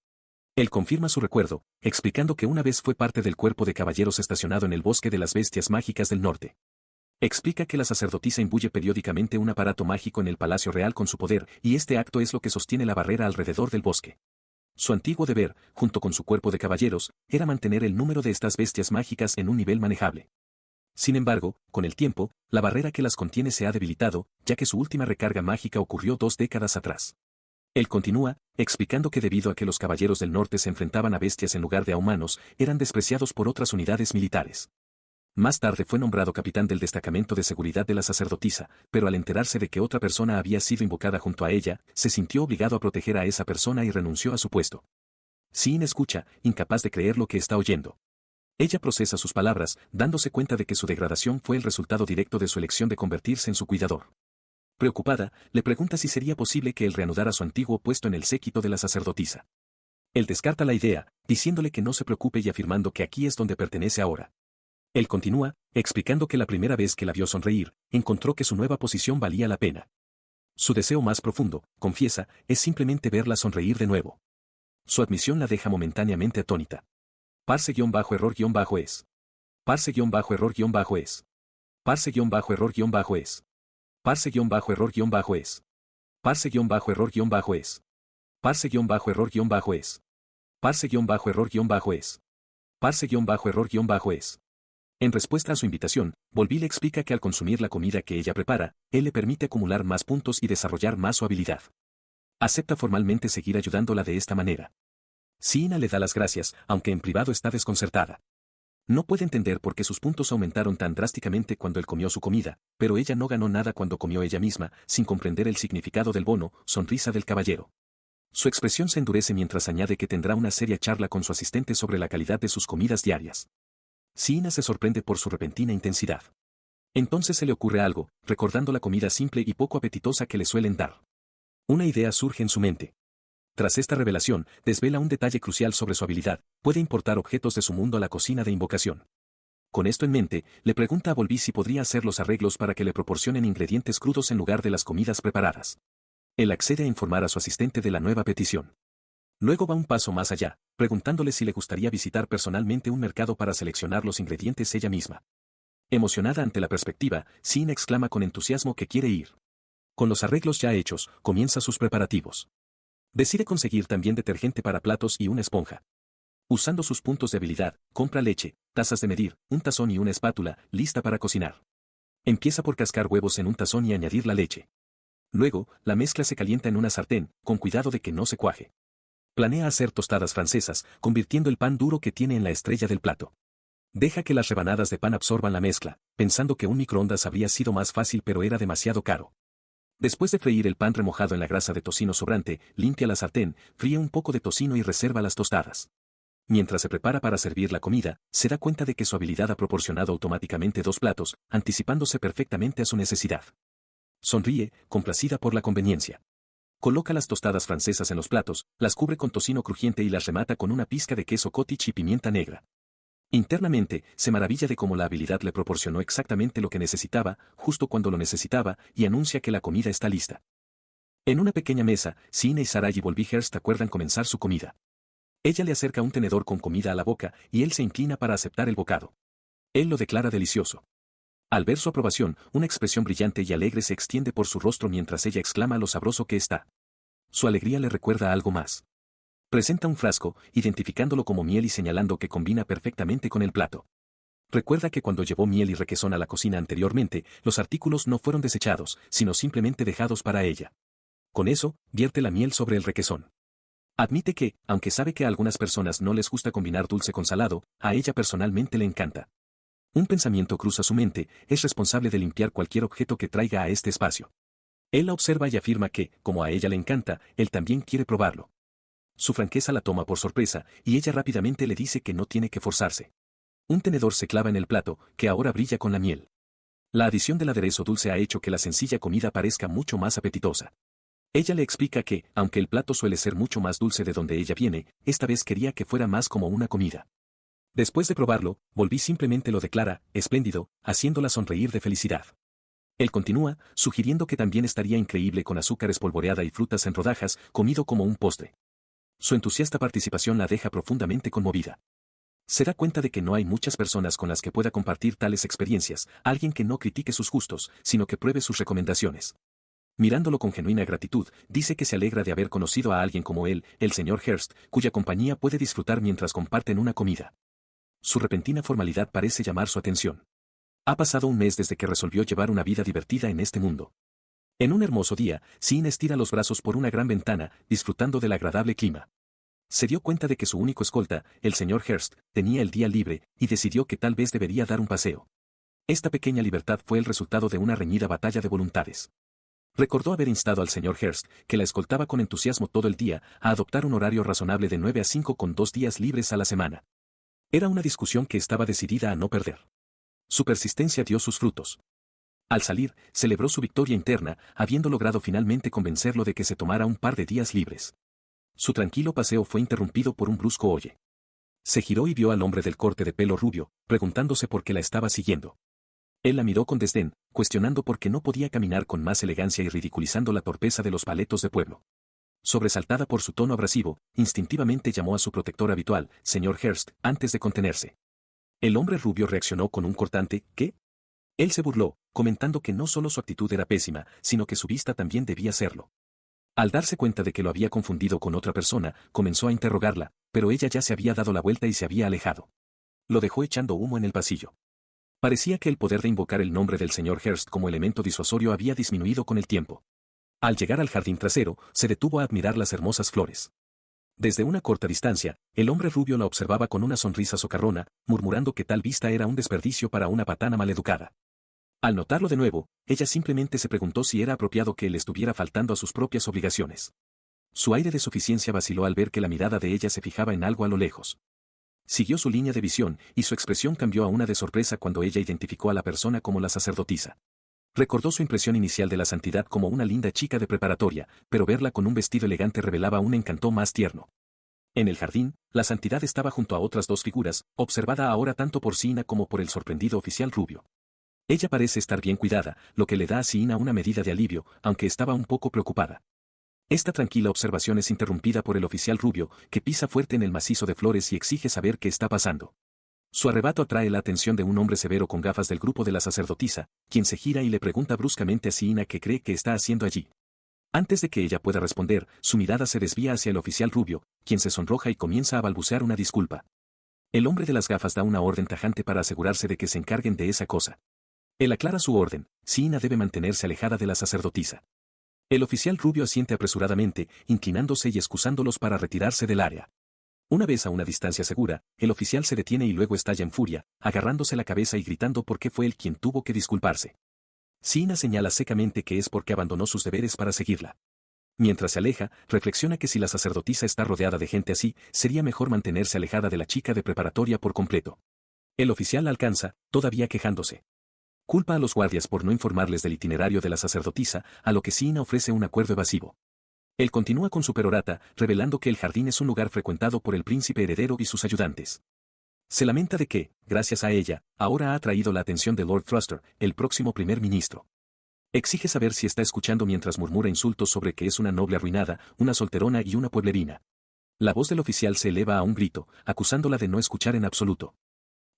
Él confirma su recuerdo, explicando que una vez fue parte del cuerpo de caballeros estacionado en el bosque de las bestias mágicas del norte. Explica que la sacerdotisa imbuye periódicamente un aparato mágico en el palacio real con su poder, y este acto es lo que sostiene la barrera alrededor del bosque. Su antiguo deber, junto con su cuerpo de caballeros, era mantener el número de estas bestias mágicas en un nivel manejable. Sin embargo, con el tiempo, la barrera que las contiene se ha debilitado, ya que su última recarga mágica ocurrió 2 décadas atrás. Él continúa, explicando que debido a que los caballeros del norte se enfrentaban a bestias en lugar de a humanos, eran despreciados por otras unidades militares. Más tarde fue nombrado capitán del destacamento de seguridad de la sacerdotisa, pero al enterarse de que otra persona había sido invocada junto a ella, se sintió obligado a proteger a esa persona y renunció a su puesto. Sin escucha, incapaz de creer lo que está oyendo. Ella procesa sus palabras, dándose cuenta de que su degradación fue el resultado directo de su elección de convertirse en su cuidador. Preocupada, le pregunta si sería posible que él reanudara su antiguo puesto en el séquito de la sacerdotisa. Él descarta la idea, diciéndole que no se preocupe y afirmando que aquí es donde pertenece ahora. Él continúa, explicando que la primera vez que la vio sonreír, encontró que su nueva posición valía la pena. Su deseo más profundo, confiesa, es simplemente verla sonreír de nuevo. Su admisión la deja momentáneamente atónita. Parse-error-es. Parse-error-es. Parse-error-es. Parse-error-es. Parse-error-es. Parse-error-es. Parse-error-es. Parse-error-es. En respuesta a su invitación, Volví le explica que al consumir la comida que ella prepara, él le permite acumular más puntos y desarrollar más su habilidad. Acepta formalmente seguir ayudándola de esta manera. Siina le da las gracias, aunque en privado está desconcertada. No puede entender por qué sus puntos aumentaron tan drásticamente cuando él comió su comida, pero ella no ganó nada cuando comió ella misma, sin comprender el significado del bono, sonrisa del caballero. Su expresión se endurece mientras añade que tendrá una seria charla con su asistente sobre la calidad de sus comidas diarias. Siina se sorprende por su repentina intensidad. Entonces se le ocurre algo, recordando la comida simple y poco apetitosa que le suelen dar. Una idea surge en su mente. Tras esta revelación, desvela un detalle crucial sobre su habilidad, puede importar objetos de su mundo a la cocina de invocación. Con esto en mente, le pregunta a Volví si podría hacer los arreglos para que le proporcionen ingredientes crudos en lugar de las comidas preparadas. Él accede a informar a su asistente de la nueva petición. Luego va un paso más allá, preguntándole si le gustaría visitar personalmente un mercado para seleccionar los ingredientes ella misma. Emocionada ante la perspectiva, Sin exclama con entusiasmo que quiere ir. Con los arreglos ya hechos, comienza sus preparativos. Decide conseguir también detergente para platos y una esponja. Usando sus puntos de habilidad, compra leche, tazas de medir, un tazón y una espátula, lista para cocinar. Empieza por cascar huevos en un tazón y añadir la leche. Luego, la mezcla se calienta en una sartén, con cuidado de que no se cuaje. Planea hacer tostadas francesas, convirtiendo el pan duro que tiene en la estrella del plato. Deja que las rebanadas de pan absorban la mezcla, pensando que un microondas habría sido más fácil pero era demasiado caro. Después de freír el pan remojado en la grasa de tocino sobrante, limpia la sartén, fríe un poco de tocino y reserva las tostadas. Mientras se prepara para servir la comida, se da cuenta de que su habilidad ha proporcionado automáticamente 2 platos, anticipándose perfectamente a su necesidad. Sonríe, complacida por la conveniencia. Coloca las tostadas francesas en los platos, las cubre con tocino crujiente y las remata con una pizca de queso cottage y pimienta negra. Internamente, se maravilla de cómo la habilidad le proporcionó exactamente lo que necesitaba, justo cuando lo necesitaba, y anuncia que la comida está lista. En una pequeña mesa, Siina y Sarai Volvihurst acuerdan comenzar su comida. Ella le acerca un tenedor con comida a la boca, y él se inclina para aceptar el bocado. Él lo declara delicioso. Al ver su aprobación, una expresión brillante y alegre se extiende por su rostro mientras ella exclama lo sabroso que está. Su alegría le recuerda algo más. Presenta un frasco, identificándolo como miel y señalando que combina perfectamente con el plato. Recuerda que cuando llevó miel y requesón a la cocina anteriormente, los artículos no fueron desechados, sino simplemente dejados para ella. Con eso, vierte la miel sobre el requesón. Admite que, aunque sabe que a algunas personas no les gusta combinar dulce con salado, a ella personalmente le encanta. Un pensamiento cruza su mente, es responsable de limpiar cualquier objeto que traiga a este espacio. Él la observa y afirma que, como a ella le encanta, él también quiere probarlo. Su franqueza la toma por sorpresa, y ella rápidamente le dice que no tiene que forzarse. Un tenedor se clava en el plato, que ahora brilla con la miel. La adición del aderezo dulce ha hecho que la sencilla comida parezca mucho más apetitosa. Ella le explica que, aunque el plato suele ser mucho más dulce de donde ella viene, esta vez quería que fuera más como una comida. Después de probarlo, Volví simplemente lo declara, espléndido, haciéndola sonreír de felicidad. Él continúa, sugiriendo que también estaría increíble con azúcar espolvoreada y frutas en rodajas, comido como un postre. Su entusiasta participación la deja profundamente conmovida. Se da cuenta de que no hay muchas personas con las que pueda compartir tales experiencias, alguien que no critique sus gustos, sino que pruebe sus recomendaciones. Mirándolo con genuina gratitud, dice que se alegra de haber conocido a alguien como él, el señor Hearst, cuya compañía puede disfrutar mientras comparten una comida. Su repentina formalidad parece llamar su atención. Ha pasado un mes desde que resolvió llevar una vida divertida en este mundo. En un hermoso día, Sin estira los brazos por una gran ventana, disfrutando del agradable clima. Se dio cuenta de que su único escolta, el señor Hearst, tenía el día libre, y decidió que tal vez debería dar un paseo. Esta pequeña libertad fue el resultado de una reñida batalla de voluntades. Recordó haber instado al señor Hearst, que la escoltaba con entusiasmo todo el día, a adoptar un horario razonable de 9 a 5 con 2 días libres a la semana. Era una discusión que estaba decidida a no perder. Su persistencia dio sus frutos. Al salir, celebró su victoria interna, habiendo logrado finalmente convencerlo de que se tomara un par de días libres. Su tranquilo paseo fue interrumpido por un brusco oye. Se giró y vio al hombre del corte de pelo rubio, preguntándose por qué la estaba siguiendo. Él la miró con desdén, cuestionando por qué no podía caminar con más elegancia y ridiculizando la torpeza de los paletos de pueblo. Sobresaltada por su tono abrasivo, instintivamente llamó a su protector habitual, señor Hearst, antes de contenerse. El hombre rubio reaccionó con un cortante ¿qué? Él se burló, comentando que no solo su actitud era pésima, sino que su vista también debía serlo. Al darse cuenta de que lo había confundido con otra persona, comenzó a interrogarla, pero ella ya se había dado la vuelta y se había alejado. Lo dejó echando humo en el pasillo. Parecía que el poder de invocar el nombre del señor Hearst como elemento disuasorio había disminuido con el tiempo. Al llegar al jardín trasero, se detuvo a admirar las hermosas flores. Desde una corta distancia, el hombre rubio la observaba con una sonrisa socarrona, murmurando que tal vista era un desperdicio para una patana maleducada. Al notarlo de nuevo, ella simplemente se preguntó si era apropiado que él estuviera faltando a sus propias obligaciones. Su aire de suficiencia vaciló al ver que la mirada de ella se fijaba en algo a lo lejos. Siguió su línea de visión, y su expresión cambió a una de sorpresa cuando ella identificó a la persona como la sacerdotisa. Recordó su impresión inicial de la santidad como una linda chica de preparatoria, pero verla con un vestido elegante revelaba un encanto más tierno. En el jardín, la santidad estaba junto a otras dos figuras, observada ahora tanto por Siina como por el sorprendido oficial rubio. Ella parece estar bien cuidada, lo que le da a Siina una medida de alivio, aunque estaba un poco preocupada. Esta tranquila observación es interrumpida por el oficial rubio, que pisa fuerte en el macizo de flores y exige saber qué está pasando. Su arrebato atrae la atención de un hombre severo con gafas del grupo de la sacerdotisa, quien se gira y le pregunta bruscamente a Siina qué cree que está haciendo allí. Antes de que ella pueda responder, su mirada se desvía hacia el oficial rubio, quien se sonroja y comienza a balbucear una disculpa. El hombre de las gafas da una orden tajante para asegurarse de que se encarguen de esa cosa. Él aclara su orden, Siina debe mantenerse alejada de la sacerdotisa. El oficial rubio asiente apresuradamente, inclinándose y excusándolos para retirarse del área. Una vez a una distancia segura, el oficial se detiene y luego estalla en furia, agarrándose la cabeza y gritando por qué fue él quien tuvo que disculparse. Siina señala secamente que es porque abandonó sus deberes para seguirla. Mientras se aleja, reflexiona que si la sacerdotisa está rodeada de gente así, sería mejor mantenerse alejada de la chica de preparatoria por completo. El oficial la alcanza, todavía quejándose. Culpa a los guardias por no informarles del itinerario de la sacerdotisa, a lo que Siina ofrece un acuerdo evasivo. Él continúa con su perorata, revelando que el jardín es un lugar frecuentado por el príncipe heredero y sus ayudantes. Se lamenta de que, gracias a ella, ahora ha atraído la atención de Lord Thruster, el próximo primer ministro. Exige saber si está escuchando mientras murmura insultos sobre que es una noble arruinada, una solterona y una pueblerina. La voz del oficial se eleva a un grito, acusándola de no escuchar en absoluto.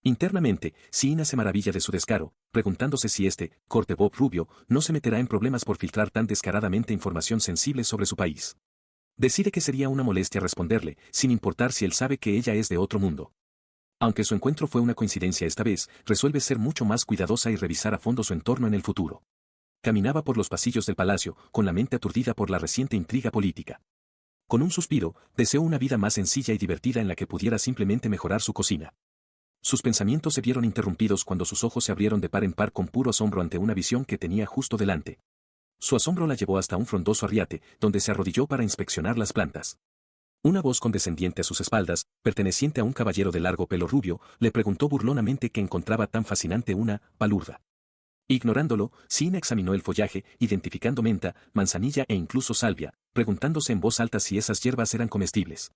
Internamente, Siina se maravilla de su descaro, preguntándose si Corte Bob rubio, no se meterá en problemas por filtrar tan descaradamente información sensible sobre su país. Decide que sería una molestia responderle, sin importar si él sabe que ella es de otro mundo. Aunque su encuentro fue una coincidencia esta vez, resuelve ser mucho más cuidadosa y revisar a fondo su entorno en el futuro. Caminaba por los pasillos del palacio, con la mente aturdida por la reciente intriga política. Con un suspiro, deseó una vida más sencilla y divertida en la que pudiera simplemente mejorar su cocina. Sus pensamientos se vieron interrumpidos cuando sus ojos se abrieron de par en par con puro asombro ante una visión que tenía justo delante. Su asombro la llevó hasta un frondoso arriate, donde se arrodilló para inspeccionar las plantas. Una voz condescendiente a sus espaldas, perteneciente a un caballero de largo pelo rubio, le preguntó burlonamente qué encontraba tan fascinante una palurda. Ignorándolo, Siina examinó el follaje, identificando menta, manzanilla e incluso salvia, preguntándose en voz alta si esas hierbas eran comestibles.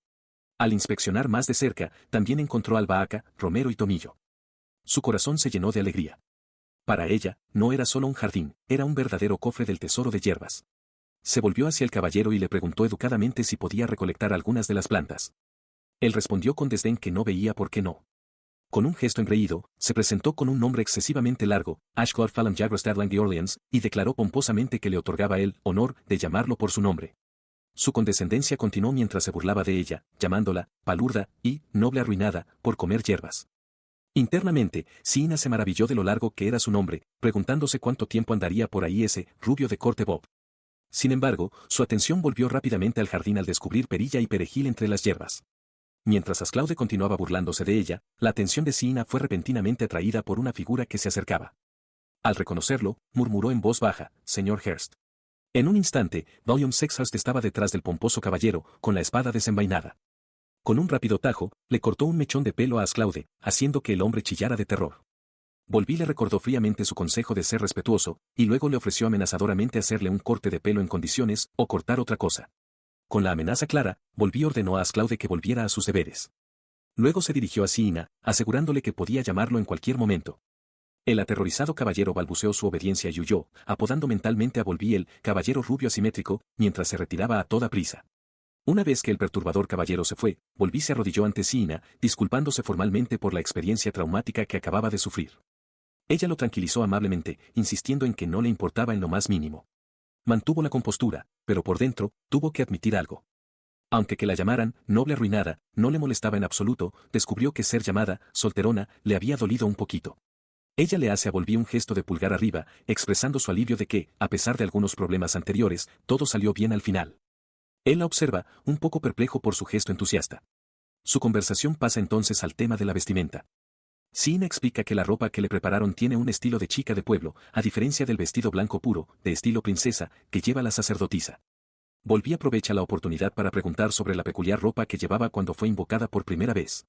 Al inspeccionar más de cerca, también encontró albahaca, romero y tomillo. Su corazón se llenó de alegría. Para ella, no era solo un jardín, era un verdadero cofre del tesoro de hierbas. Se volvió hacia el caballero y le preguntó educadamente si podía recolectar algunas de las plantas. Él respondió con desdén que no veía por qué no. Con un gesto engreído, se presentó con un nombre excesivamente largo, Ashclad Fallam Jagrostadlang de Orleans, y declaró pomposamente que le otorgaba el honor de llamarlo por su nombre. Su condescendencia continuó mientras se burlaba de ella, llamándola palurda y noble arruinada por comer hierbas. Internamente, Siina se maravilló de lo largo que era su nombre, preguntándose cuánto tiempo andaría por ahí ese rubio de corte Bob. Sin embargo, su atención volvió rápidamente al jardín al descubrir perilla y perejil entre las hierbas. Mientras Asclaude continuaba burlándose de ella, la atención de Siina fue repentinamente atraída por una figura que se acercaba. Al reconocerlo, murmuró en voz baja, «Señor Hearst». En un instante, William Sexhurst estaba detrás del pomposo caballero, con la espada desenvainada. Con un rápido tajo, le cortó un mechón de pelo a Asclaude, haciendo que el hombre chillara de terror. Volví le recordó fríamente su consejo de ser respetuoso, y luego le ofreció amenazadoramente hacerle un corte de pelo en condiciones, o cortar otra cosa. Con la amenaza clara, Volví ordenó a Asclaude que volviera a sus deberes. Luego se dirigió a Siina, asegurándole que podía llamarlo en cualquier momento. El aterrorizado caballero balbuceó su obediencia y huyó, apodando mentalmente a Volví el caballero rubio asimétrico, mientras se retiraba a toda prisa. Una vez que el perturbador caballero se fue, Volví se arrodilló ante Siina, disculpándose formalmente por la experiencia traumática que acababa de sufrir. Ella lo tranquilizó amablemente, insistiendo en que no le importaba en lo más mínimo. Mantuvo la compostura, pero por dentro, tuvo que admitir algo. Aunque que la llamaran noble arruinada, no le molestaba en absoluto, descubrió que ser llamada solterona le había dolido un poquito. Ella le hace a Volví un gesto de pulgar arriba, expresando su alivio de que, a pesar de algunos problemas anteriores, todo salió bien al final. Él la observa, un poco perplejo por su gesto entusiasta. Su conversación pasa entonces al tema de la vestimenta. Siina explica que la ropa que le prepararon tiene un estilo de chica de pueblo, a diferencia del vestido blanco puro, de estilo princesa, que lleva la sacerdotisa. Volví aprovecha la oportunidad para preguntar sobre la peculiar ropa que llevaba cuando fue invocada por primera vez.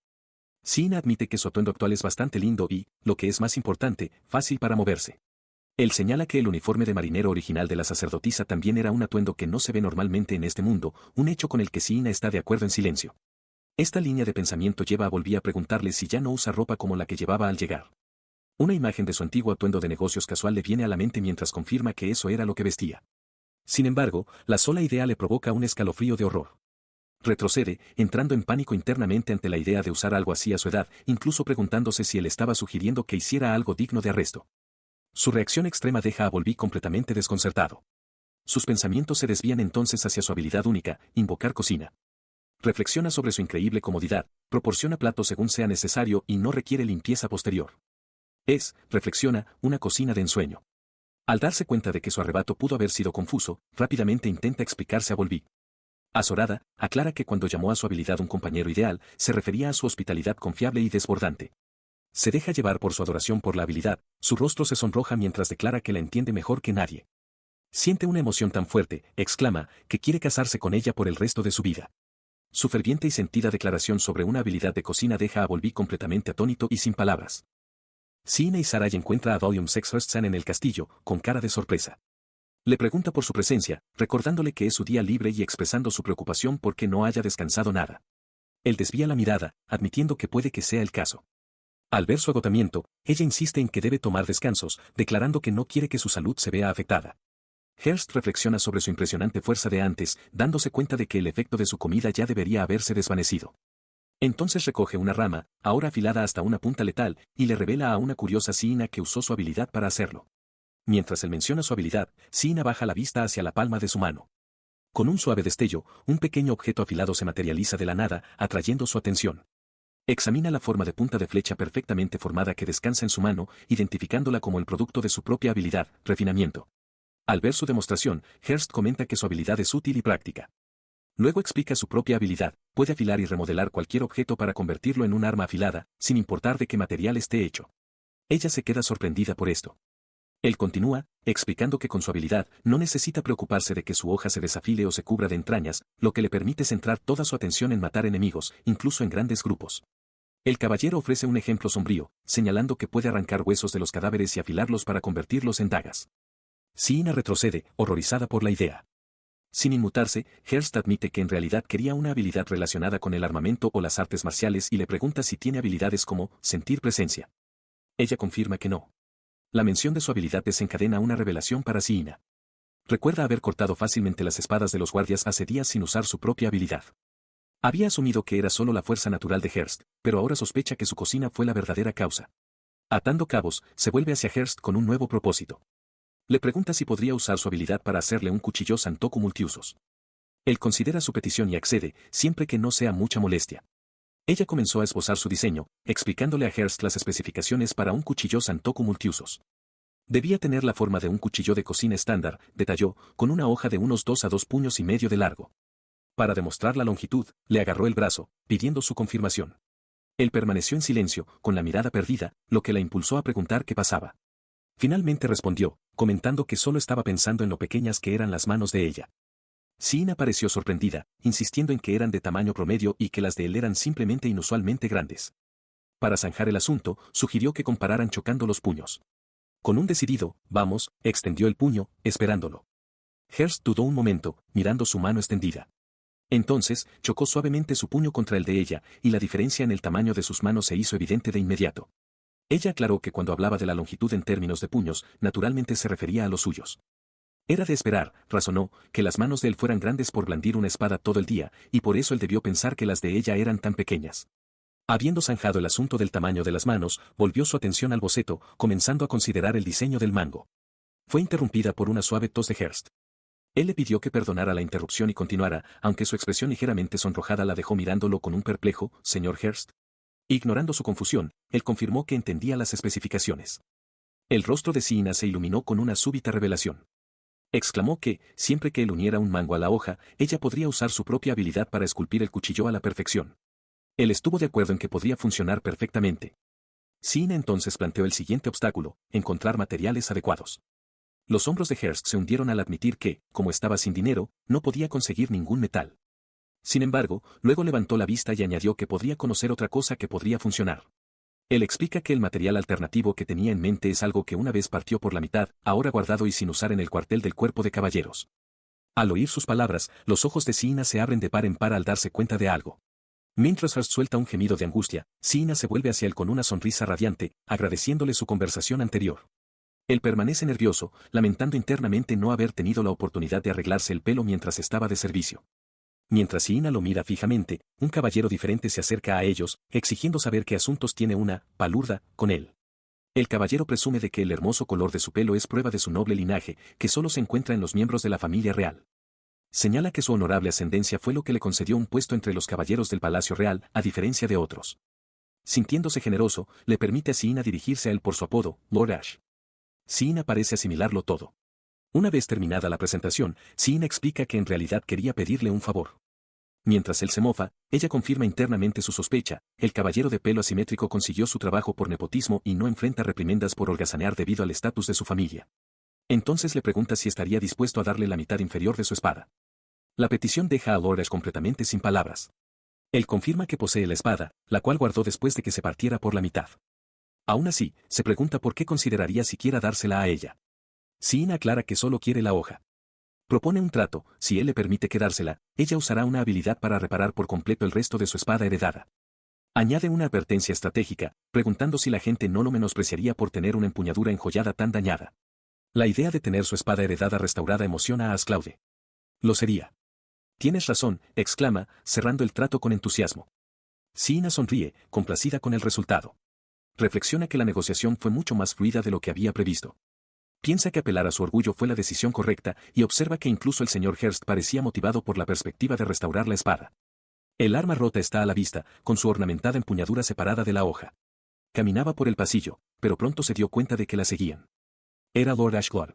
Siina admite que su atuendo actual es bastante lindo y, lo que es más importante, fácil para moverse. Él señala que el uniforme de marinero original de la sacerdotisa también era un atuendo que no se ve normalmente en este mundo, un hecho con el que Siina está de acuerdo en silencio. Esta línea de pensamiento lleva a Volví a preguntarle si ya no usa ropa como la que llevaba al llegar. Una imagen de su antiguo atuendo de negocios casual le viene a la mente mientras confirma que eso era lo que vestía. Sin embargo, la sola idea le provoca un escalofrío de horror. Retrocede, entrando en pánico internamente ante la idea de usar algo así a su edad, incluso preguntándose si él estaba sugiriendo que hiciera algo digno de arresto. Su reacción extrema deja a Volví completamente desconcertado. Sus pensamientos se desvían entonces hacia su habilidad única, invocar cocina. Reflexiona sobre su increíble comodidad, proporciona platos según sea necesario y no requiere limpieza posterior. Reflexiona, una cocina de ensueño. Al darse cuenta de que su arrebato pudo haber sido confuso, rápidamente intenta explicarse a Volví. Azorada, aclara que cuando llamó a su habilidad un compañero ideal, se refería a su hospitalidad confiable y desbordante. Se deja llevar por su adoración por la habilidad, su rostro se sonroja mientras declara que la entiende mejor que nadie. Siente una emoción tan fuerte, exclama, que quiere casarse con ella por el resto de su vida. Su ferviente y sentida declaración sobre una habilidad de cocina deja a Volví completamente atónito y sin palabras. Siina y Sarai encuentra a William Sexhurst en el castillo, con cara de sorpresa. Le pregunta por su presencia, recordándole que es su día libre y expresando su preocupación porque no haya descansado nada. Él desvía la mirada, admitiendo que puede que sea el caso. Al ver su agotamiento, ella insiste en que debe tomar descansos, declarando que no quiere que su salud se vea afectada. Hearst reflexiona sobre su impresionante fuerza de antes, dándose cuenta de que el efecto de su comida ya debería haberse desvanecido. Entonces recoge una rama, ahora afilada hasta una punta letal, y le revela a una curiosa Siina que usó su habilidad para hacerlo. Mientras él menciona su habilidad, Siina baja la vista hacia la palma de su mano. Con un suave destello, un pequeño objeto afilado se materializa de la nada, atrayendo su atención. Examina la forma de punta de flecha perfectamente formada que descansa en su mano, identificándola como el producto de su propia habilidad, refinamiento. Al ver su demostración, Hearst comenta que su habilidad es útil y práctica. Luego explica su propia habilidad, puede afilar y remodelar cualquier objeto para convertirlo en un arma afilada, sin importar de qué material esté hecho. Ella se queda sorprendida por esto. Él continúa, explicando que con su habilidad no necesita preocuparse de que su hoja se desafile o se cubra de entrañas, lo que le permite centrar toda su atención en matar enemigos, incluso en grandes grupos. El caballero ofrece un ejemplo sombrío, señalando que puede arrancar huesos de los cadáveres y afilarlos para convertirlos en dagas. Siina retrocede, horrorizada por la idea. Sin inmutarse, Hearst admite que en realidad quería una habilidad relacionada con el armamento o las artes marciales y le pregunta si tiene habilidades como sentir presencia. Ella confirma que no. La mención de su habilidad desencadena una revelación para Siina. Recuerda haber cortado fácilmente las espadas de los guardias hace días sin usar su propia habilidad. Había asumido que era solo la fuerza natural de Hearst, pero ahora sospecha que su cocina fue la verdadera causa. Atando cabos, se vuelve hacia Hearst con un nuevo propósito. Le pregunta si podría usar su habilidad para hacerle un cuchillo santoku multiusos. Él considera su petición y accede, siempre que no sea mucha molestia. Ella comenzó a esbozar su diseño, explicándole a Hearst las especificaciones para un cuchillo santoku multiusos. Debía tener la forma de un cuchillo de cocina estándar, detalló, con una hoja de unos 2 a 2 puños y medio de largo. Para demostrar la longitud, le agarró el brazo, pidiendo su confirmación. Él permaneció en silencio, con la mirada perdida, lo que la impulsó a preguntar qué pasaba. Finalmente respondió, comentando que solo estaba pensando en lo pequeñas que eran las manos de ella. Siina pareció sorprendida, insistiendo en que eran de tamaño promedio y que las de él eran simplemente inusualmente grandes. Para zanjar el asunto, sugirió que compararan chocando los puños. Con un decidido, vamos, extendió el puño, esperándolo. Hearst dudó un momento, mirando su mano extendida. Entonces, chocó suavemente su puño contra el de ella, y la diferencia en el tamaño de sus manos se hizo evidente de inmediato. Ella aclaró que cuando hablaba de la longitud en términos de puños, naturalmente se refería a los suyos. Era de esperar, razonó, que las manos de él fueran grandes por blandir una espada todo el día, y por eso él debió pensar que las de ella eran tan pequeñas. Habiendo zanjado el asunto del tamaño de las manos, volvió su atención al boceto, comenzando a considerar el diseño del mango. Fue interrumpida por una suave tos de Hearst. Él le pidió que perdonara la interrupción y continuara, aunque su expresión ligeramente sonrojada la dejó mirándolo con un perplejo, «¿Señor Hearst?». Ignorando su confusión, él confirmó que entendía las especificaciones. El rostro de Siina se iluminó con una súbita revelación. Exclamó que, siempre que él uniera un mango a la hoja, ella podría usar su propia habilidad para esculpir el cuchillo a la perfección. Él estuvo de acuerdo en que podría funcionar perfectamente. Siina entonces planteó el siguiente obstáculo, encontrar materiales adecuados. Los hombros de Hearst se hundieron al admitir que, como estaba sin dinero, no podía conseguir ningún metal. Sin embargo, luego levantó la vista y añadió que podría conocer otra cosa que podría funcionar. Él explica que el material alternativo que tenía en mente es algo que una vez partió por la mitad, ahora guardado y sin usar en el cuartel del cuerpo de caballeros. Al oír sus palabras, los ojos de Siina se abren de par en par al darse cuenta de algo. Mientras Hearst suelta un gemido de angustia, Siina se vuelve hacia él con una sonrisa radiante, agradeciéndole su conversación anterior. Él permanece nervioso, lamentando internamente no haber tenido la oportunidad de arreglarse el pelo mientras estaba de servicio. Mientras Siina lo mira fijamente, un caballero diferente se acerca a ellos, exigiendo saber qué asuntos tiene una palurda con él. El caballero presume de que el hermoso color de su pelo es prueba de su noble linaje, que solo se encuentra en los miembros de la familia real. Señala que su honorable ascendencia fue lo que le concedió un puesto entre los caballeros del Palacio Real, a diferencia de otros. Sintiéndose generoso, le permite a Siina dirigirse a él por su apodo, Lord Ash. Siina parece asimilarlo todo. Una vez terminada la presentación, Siina explica que en realidad quería pedirle un favor. Mientras él se mofa, ella confirma internamente su sospecha, el caballero de pelo asimétrico consiguió su trabajo por nepotismo y no enfrenta reprimendas por holgazanear debido al estatus de su familia. Entonces le pregunta si estaría dispuesto a darle la mitad inferior de su espada. La petición deja a Lord Ash completamente sin palabras. Él confirma que posee la espada, la cual guardó después de que se partiera por la mitad. Aún así, se pregunta por qué consideraría siquiera dársela a ella. Siina aclara que solo quiere la hoja. Propone un trato, si él le permite quedársela, ella usará una habilidad para reparar por completo el resto de su espada heredada. Añade una advertencia estratégica, preguntando si la gente no lo menospreciaría por tener una empuñadura enjollada tan dañada. La idea de tener su espada heredada restaurada emociona a Asclaude. Lo sería. Tienes razón, exclama, cerrando el trato con entusiasmo. Siina sonríe, complacida con el resultado. Reflexiona que la negociación fue mucho más fluida de lo que había previsto. Piensa que apelar a su orgullo fue la decisión correcta y observa que incluso el señor Hearst parecía motivado por la perspectiva de restaurar la espada. El arma rota está a la vista, con su ornamentada empuñadura separada de la hoja. Caminaba por el pasillo, pero pronto se dio cuenta de que la seguían. Era Lord Ashcliffe.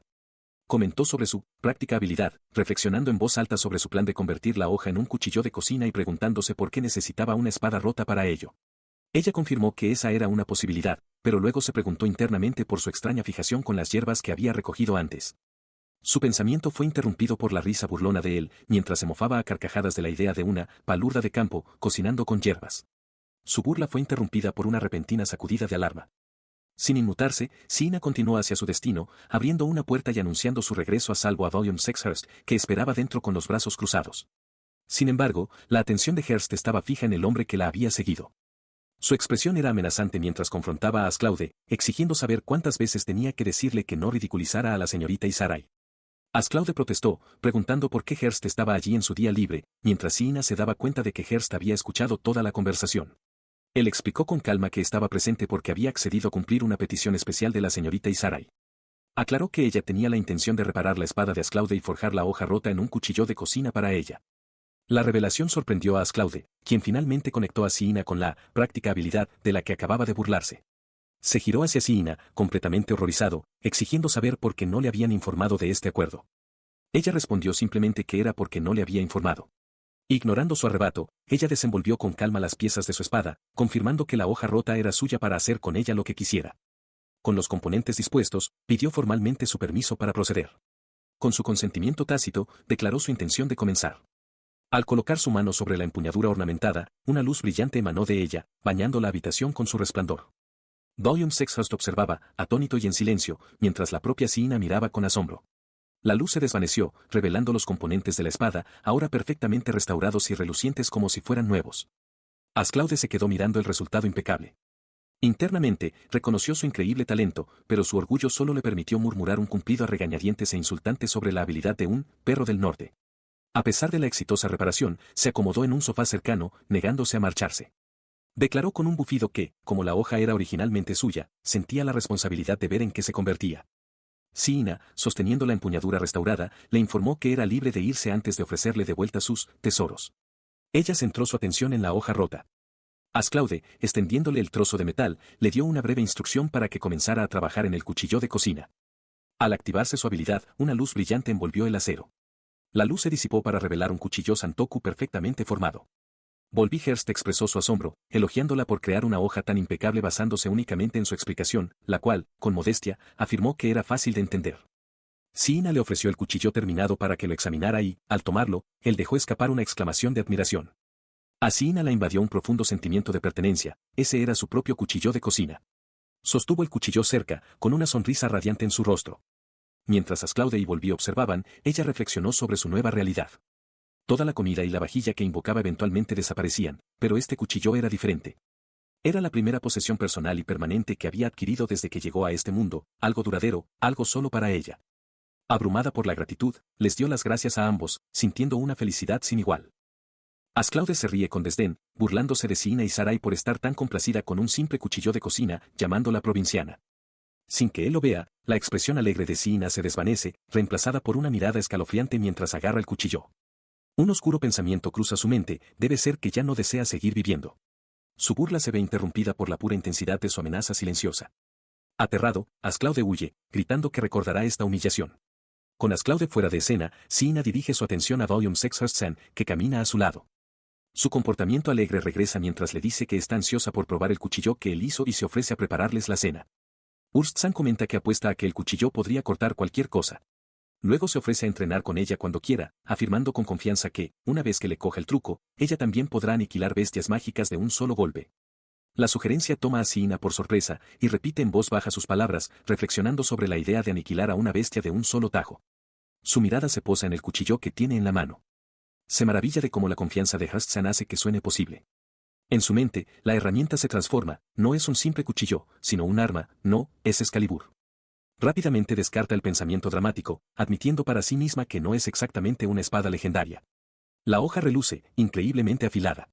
Comentó sobre su práctica habilidad, reflexionando en voz alta sobre su plan de convertir la hoja en un cuchillo de cocina y preguntándose por qué necesitaba una espada rota para ello. Ella confirmó que esa era una posibilidad, pero luego se preguntó internamente por su extraña fijación con las hierbas que había recogido antes. Su pensamiento fue interrumpido por la risa burlona de él, mientras se mofaba a carcajadas de la idea de una palurda de campo, cocinando con hierbas. Su burla fue interrumpida por una repentina sacudida de alarma. Sin inmutarse, Siina continuó hacia su destino, abriendo una puerta y anunciando su regreso a salvo a William Sexhurst, que esperaba dentro con los brazos cruzados. Sin embargo, la atención de Hearst estaba fija en el hombre que la había seguido. Su expresión era amenazante mientras confrontaba a Asclaude, exigiendo saber cuántas veces tenía que decirle que no ridiculizara a la señorita Isarai. Asclaude protestó, preguntando por qué Hearst estaba allí en su día libre, mientras Siina se daba cuenta de que Hearst había escuchado toda la conversación. Él explicó con calma que estaba presente porque había accedido a cumplir una petición especial de la señorita Isarai. Aclaró que ella tenía la intención de reparar la espada de Asclaude y forjar la hoja rota en un cuchillo de cocina para ella. La revelación sorprendió a Asclaude, quien finalmente conectó a Siina con la práctica habilidad de la que acababa de burlarse. Se giró hacia Siina, completamente horrorizado, exigiendo saber por qué no le habían informado de este acuerdo. Ella respondió simplemente que era porque no le había informado. Ignorando su arrebato, ella desenvolvió con calma las piezas de su espada, confirmando que la hoja rota era suya para hacer con ella lo que quisiera. Con los componentes dispuestos, pidió formalmente su permiso para proceder. Con su consentimiento tácito, declaró su intención de comenzar. Al colocar su mano sobre la empuñadura ornamentada, una luz brillante emanó de ella, bañando la habitación con su resplandor. William Sexhurst observaba, atónito y en silencio, mientras la propia Siina miraba con asombro. La luz se desvaneció, revelando los componentes de la espada, ahora perfectamente restaurados y relucientes como si fueran nuevos. Asclaude se quedó mirando el resultado impecable. Internamente, reconoció su increíble talento, pero su orgullo solo le permitió murmurar un cumplido a regañadientes e insultante sobre la habilidad de un perro del norte. A pesar de la exitosa reparación, se acomodó en un sofá cercano, negándose a marcharse. Declaró con un bufido que, como la hoja era originalmente suya, sentía la responsabilidad de ver en qué se convertía. Siina, sosteniendo la empuñadura restaurada, le informó que era libre de irse antes de ofrecerle de vuelta sus tesoros. Ella centró su atención en la hoja rota. Asclaude, extendiéndole el trozo de metal, le dio una breve instrucción para que comenzara a trabajar en el cuchillo de cocina. Al activarse su habilidad, una luz brillante envolvió el acero. La luz se disipó para revelar un cuchillo santoku perfectamente formado. Volby Hearst expresó su asombro, elogiándola por crear una hoja tan impecable basándose únicamente en su explicación, la cual, con modestia, afirmó que era fácil de entender. Siina le ofreció el cuchillo terminado para que lo examinara y, al tomarlo, él dejó escapar una exclamación de admiración. A Siina la invadió un profundo sentimiento de pertenencia, ese era su propio cuchillo de cocina. Sostuvo el cuchillo cerca, con una sonrisa radiante en su rostro. Mientras Asclaude y Volby observaban, ella reflexionó sobre su nueva realidad. Toda la comida y la vajilla que invocaba eventualmente desaparecían, pero este cuchillo era diferente. Era la primera posesión personal y permanente que había adquirido desde que llegó a este mundo, algo duradero, algo solo para ella. Abrumada por la gratitud, les dio las gracias a ambos, sintiendo una felicidad sin igual. Asclaude se ríe con desdén, burlándose de Siina y Sarai por estar tan complacida con un simple cuchillo de cocina, llamándola provinciana. Sin que él lo vea, la expresión alegre de Siina se desvanece, reemplazada por una mirada escalofriante mientras agarra el cuchillo. Un oscuro pensamiento cruza su mente, debe ser que ya no desea seguir viviendo. Su burla se ve interrumpida por la pura intensidad de su amenaza silenciosa. Aterrado, Asclaude huye, gritando que recordará esta humillación. Con Asclaude fuera de escena, Siina dirige su atención a William Sexhurst-san, que camina a su lado. Su comportamiento alegre regresa mientras le dice que está ansiosa por probar el cuchillo que él hizo y se ofrece a prepararles la cena. Urst-san comenta que apuesta a que el cuchillo podría cortar cualquier cosa. Luego se ofrece a entrenar con ella cuando quiera, afirmando con confianza que, una vez que le coja el truco, ella también podrá aniquilar bestias mágicas de un solo golpe. La sugerencia toma a Siina por sorpresa, y repite en voz baja sus palabras, reflexionando sobre la idea de aniquilar a una bestia de un solo tajo. Su mirada se posa en el cuchillo que tiene en la mano. Se maravilla de cómo la confianza de Hearst-san hace que suene posible. En su mente, la herramienta se transforma, no es un simple cuchillo, sino un arma, no, es Excalibur. Rápidamente descarta el pensamiento dramático, admitiendo para sí misma que no es exactamente una espada legendaria. La hoja reluce, increíblemente afilada.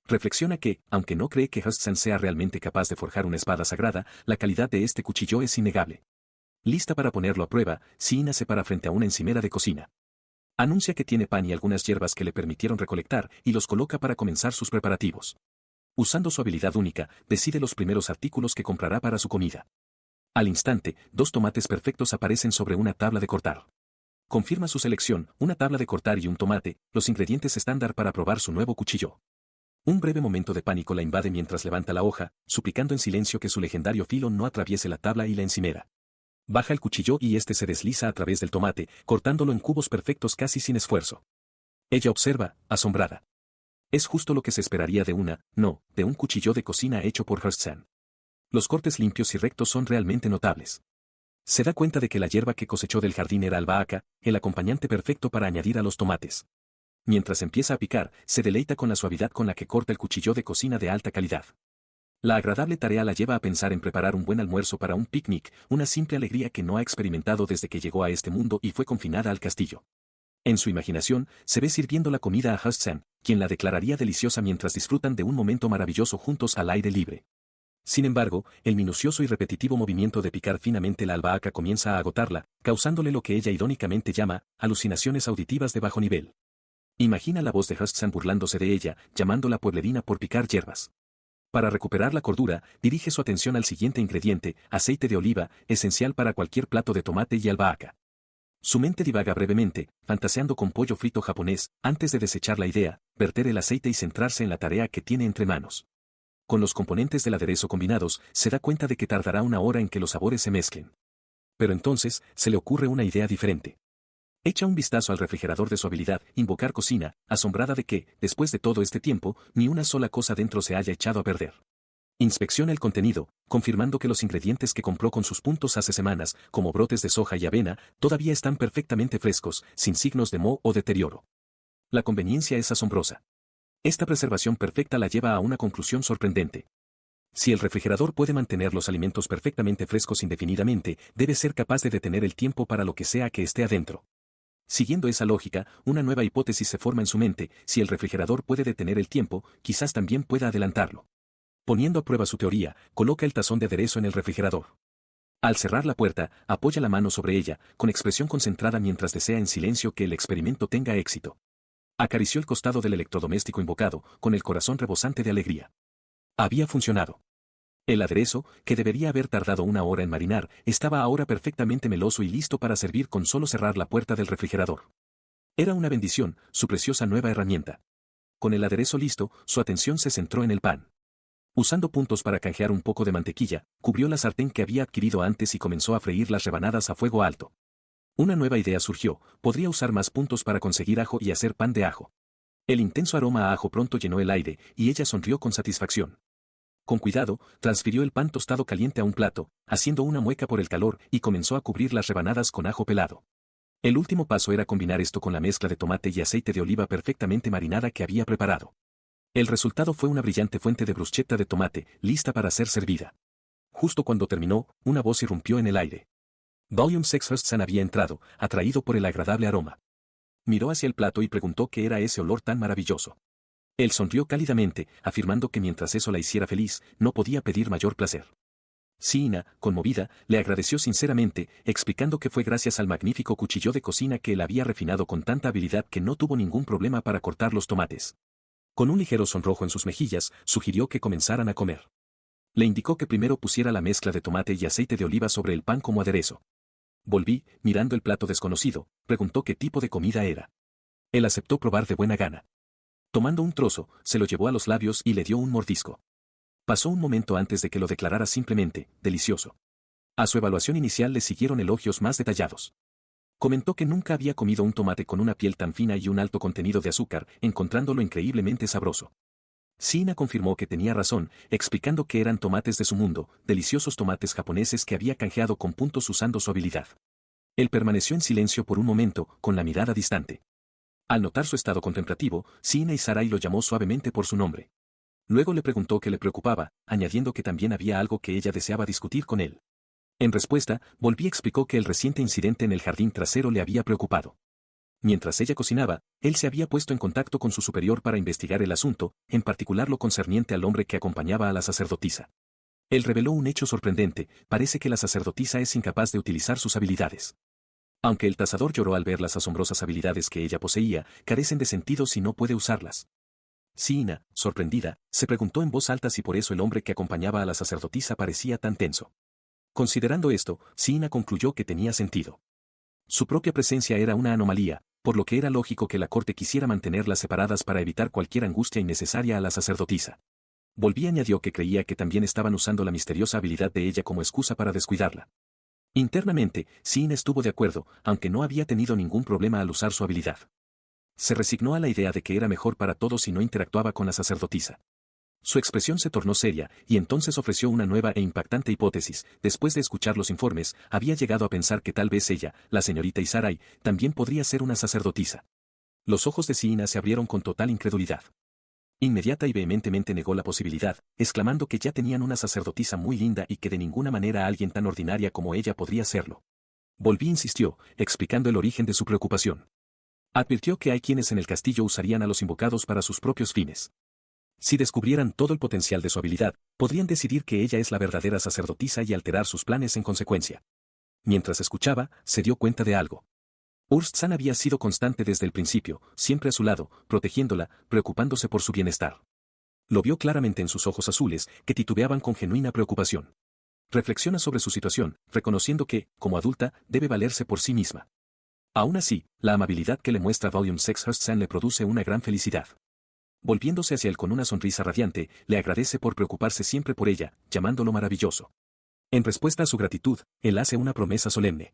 Reflexiona que, aunque no cree que Huston sea realmente capaz de forjar una espada sagrada, la calidad de este cuchillo es innegable. Lista para ponerlo a prueba, Siina se para frente a una encimera de cocina. Anuncia que tiene pan y algunas hierbas que le permitieron recolectar y los coloca para comenzar sus preparativos. Usando su habilidad única, decide los primeros artículos que comprará para su comida. Al instante, 2 tomates perfectos aparecen sobre una tabla de cortar. Confirma su selección, una tabla de cortar y un tomate, los ingredientes estándar para probar su nuevo cuchillo. Un breve momento de pánico la invade mientras levanta la hoja, suplicando en silencio que su legendario filo no atraviese la tabla y la encimera. Baja el cuchillo y este se desliza a través del tomate, cortándolo en cubos perfectos casi sin esfuerzo. Ella observa, asombrada. Es justo lo que se esperaría de de un cuchillo de cocina hecho por Huston. Los cortes limpios y rectos son realmente notables. Se da cuenta de que la hierba que cosechó del jardín era albahaca, el acompañante perfecto para añadir a los tomates. Mientras empieza a picar, se deleita con la suavidad con la que corta el cuchillo de cocina de alta calidad. La agradable tarea la lleva a pensar en preparar un buen almuerzo para un picnic, una simple alegría que no ha experimentado desde que llegó a este mundo y fue confinada al castillo. En su imaginación, se ve sirviendo la comida a Huston, quien la declararía deliciosa mientras disfrutan de un momento maravilloso juntos al aire libre. Sin embargo, el minucioso y repetitivo movimiento de picar finamente la albahaca comienza a agotarla, causándole lo que ella irónicamente llama alucinaciones auditivas de bajo nivel. Imagina la voz de Huston burlándose de ella, llamándola pueblerina por picar hierbas. Para recuperar la cordura, dirige su atención al siguiente ingrediente, aceite de oliva, esencial para cualquier plato de tomate y albahaca. Su mente divaga brevemente, fantaseando con pollo frito japonés, antes de desechar la idea, verter el aceite y centrarse en la tarea que tiene entre manos. Con los componentes del aderezo combinados, se da cuenta de que tardará 1 hora en que los sabores se mezclen. Pero entonces, se le ocurre una idea diferente. Echa un vistazo al refrigerador de su habilidad, invocar cocina, asombrada de que, después de todo este tiempo, ni una sola cosa dentro se haya echado a perder. Inspecciona el contenido, confirmando que los ingredientes que compró con sus puntos hace semanas, como brotes de soja y avena, todavía están perfectamente frescos, sin signos de moho o deterioro. La conveniencia es asombrosa. Esta preservación perfecta la lleva a una conclusión sorprendente. Si el refrigerador puede mantener los alimentos perfectamente frescos indefinidamente, debe ser capaz de detener el tiempo para lo que sea que esté adentro. Siguiendo esa lógica, una nueva hipótesis se forma en su mente: si el refrigerador puede detener el tiempo, quizás también pueda adelantarlo. Poniendo a prueba su teoría, coloca el tazón de aderezo en el refrigerador. Al cerrar la puerta, apoya la mano sobre ella, con expresión concentrada mientras desea en silencio que el experimento tenga éxito. Acarició el costado del electrodoméstico invocado, con el corazón rebosante de alegría. Había funcionado. El aderezo, que debería haber tardado 1 hora en marinar, estaba ahora perfectamente meloso y listo para servir con solo cerrar la puerta del refrigerador. Era una bendición, su preciosa nueva herramienta. Con el aderezo listo, su atención se centró en el pan. Usando puntos para canjear un poco de mantequilla, cubrió la sartén que había adquirido antes y comenzó a freír las rebanadas a fuego alto. Una nueva idea surgió: podría usar más puntos para conseguir ajo y hacer pan de ajo. El intenso aroma a ajo pronto llenó el aire, y ella sonrió con satisfacción. Con cuidado, transfirió el pan tostado caliente a un plato, haciendo una mueca por el calor, y comenzó a cubrir las rebanadas con ajo pelado. El último paso era combinar esto con la mezcla de tomate y aceite de oliva perfectamente marinada que había preparado. El resultado fue una brillante fuente de bruschetta de tomate, lista para ser servida. Justo cuando terminó, una voz irrumpió en el aire. William Sexhurst había entrado, atraído por el agradable aroma. Miró hacia el plato y preguntó qué era ese olor tan maravilloso. Él sonrió cálidamente, afirmando que mientras eso la hiciera feliz, no podía pedir mayor placer. Siina, conmovida, le agradeció sinceramente, explicando que fue gracias al magnífico cuchillo de cocina que él había refinado con tanta habilidad que no tuvo ningún problema para cortar los tomates. Con un ligero sonrojo en sus mejillas, sugirió que comenzaran a comer. Le indicó que primero pusiera la mezcla de tomate y aceite de oliva sobre el pan como aderezo. Volví, mirando el plato desconocido, preguntó qué tipo de comida era. Él aceptó probar de buena gana. Tomando un trozo, se lo llevó a los labios y le dio un mordisco. Pasó un momento antes de que lo declarara simplemente delicioso. A su evaluación inicial le siguieron elogios más detallados. Comentó que nunca había comido un tomate con una piel tan fina y un alto contenido de azúcar, encontrándolo increíblemente sabroso. Siina confirmó que tenía razón, explicando que eran tomates de su mundo, deliciosos tomates japoneses que había canjeado con puntos usando su habilidad. Él permaneció en silencio por un momento, con la mirada distante. Al notar su estado contemplativo, Siina Isarai lo llamó suavemente por su nombre. Luego le preguntó qué le preocupaba, añadiendo que también había algo que ella deseaba discutir con él. En respuesta, Volby explicó que el reciente incidente en el jardín trasero le había preocupado. Mientras ella cocinaba, él se había puesto en contacto con su superior para investigar el asunto, en particular lo concerniente al hombre que acompañaba a la sacerdotisa. Él reveló un hecho sorprendente: parece que la sacerdotisa es incapaz de utilizar sus habilidades. Aunque el tasador lloró al ver las asombrosas habilidades que ella poseía, carecen de sentido si no puede usarlas. Siina, sorprendida, se preguntó en voz alta si por eso el hombre que acompañaba a la sacerdotisa parecía tan tenso. Considerando esto, Siina concluyó que tenía sentido. Su propia presencia era una anomalía, por lo que era lógico que la corte quisiera mantenerlas separadas para evitar cualquier angustia innecesaria a la sacerdotisa. Volby añadió que creía que también estaban usando la misteriosa habilidad de ella como excusa para descuidarla. Internamente, Siina estuvo de acuerdo, aunque no había tenido ningún problema al usar su habilidad. Se resignó a la idea de que era mejor para todos si no interactuaba con la sacerdotisa. Su expresión se tornó seria, y entonces ofreció una nueva e impactante hipótesis. Después de escuchar los informes, había llegado a pensar que tal vez ella, la señorita Isarai, también podría ser una sacerdotisa. Los ojos de Siina se abrieron con total incredulidad. Inmediata y vehementemente negó la posibilidad, exclamando que ya tenían una sacerdotisa muy linda y que de ninguna manera alguien tan ordinaria como ella podría serlo. Volby insistió, explicando el origen de su preocupación. Advirtió que hay quienes en el castillo usarían a los invocados para sus propios fines. Si descubrieran todo el potencial de su habilidad, podrían decidir que ella es la verdadera sacerdotisa y alterar sus planes en consecuencia. Mientras escuchaba, se dio cuenta de algo. Urst-san había sido constante desde el principio, siempre a su lado, protegiéndola, preocupándose por su bienestar. Lo vio claramente en sus ojos azules, que titubeaban con genuina preocupación. Reflexiona sobre su situación, reconociendo que, como adulta, debe valerse por sí misma. Aún así, la amabilidad que le muestra Volume 6 Urst-san le produce una gran felicidad. Volviéndose hacia él con una sonrisa radiante, le agradece por preocuparse siempre por ella, llamándolo maravilloso. En respuesta a su gratitud, él hace una promesa solemne.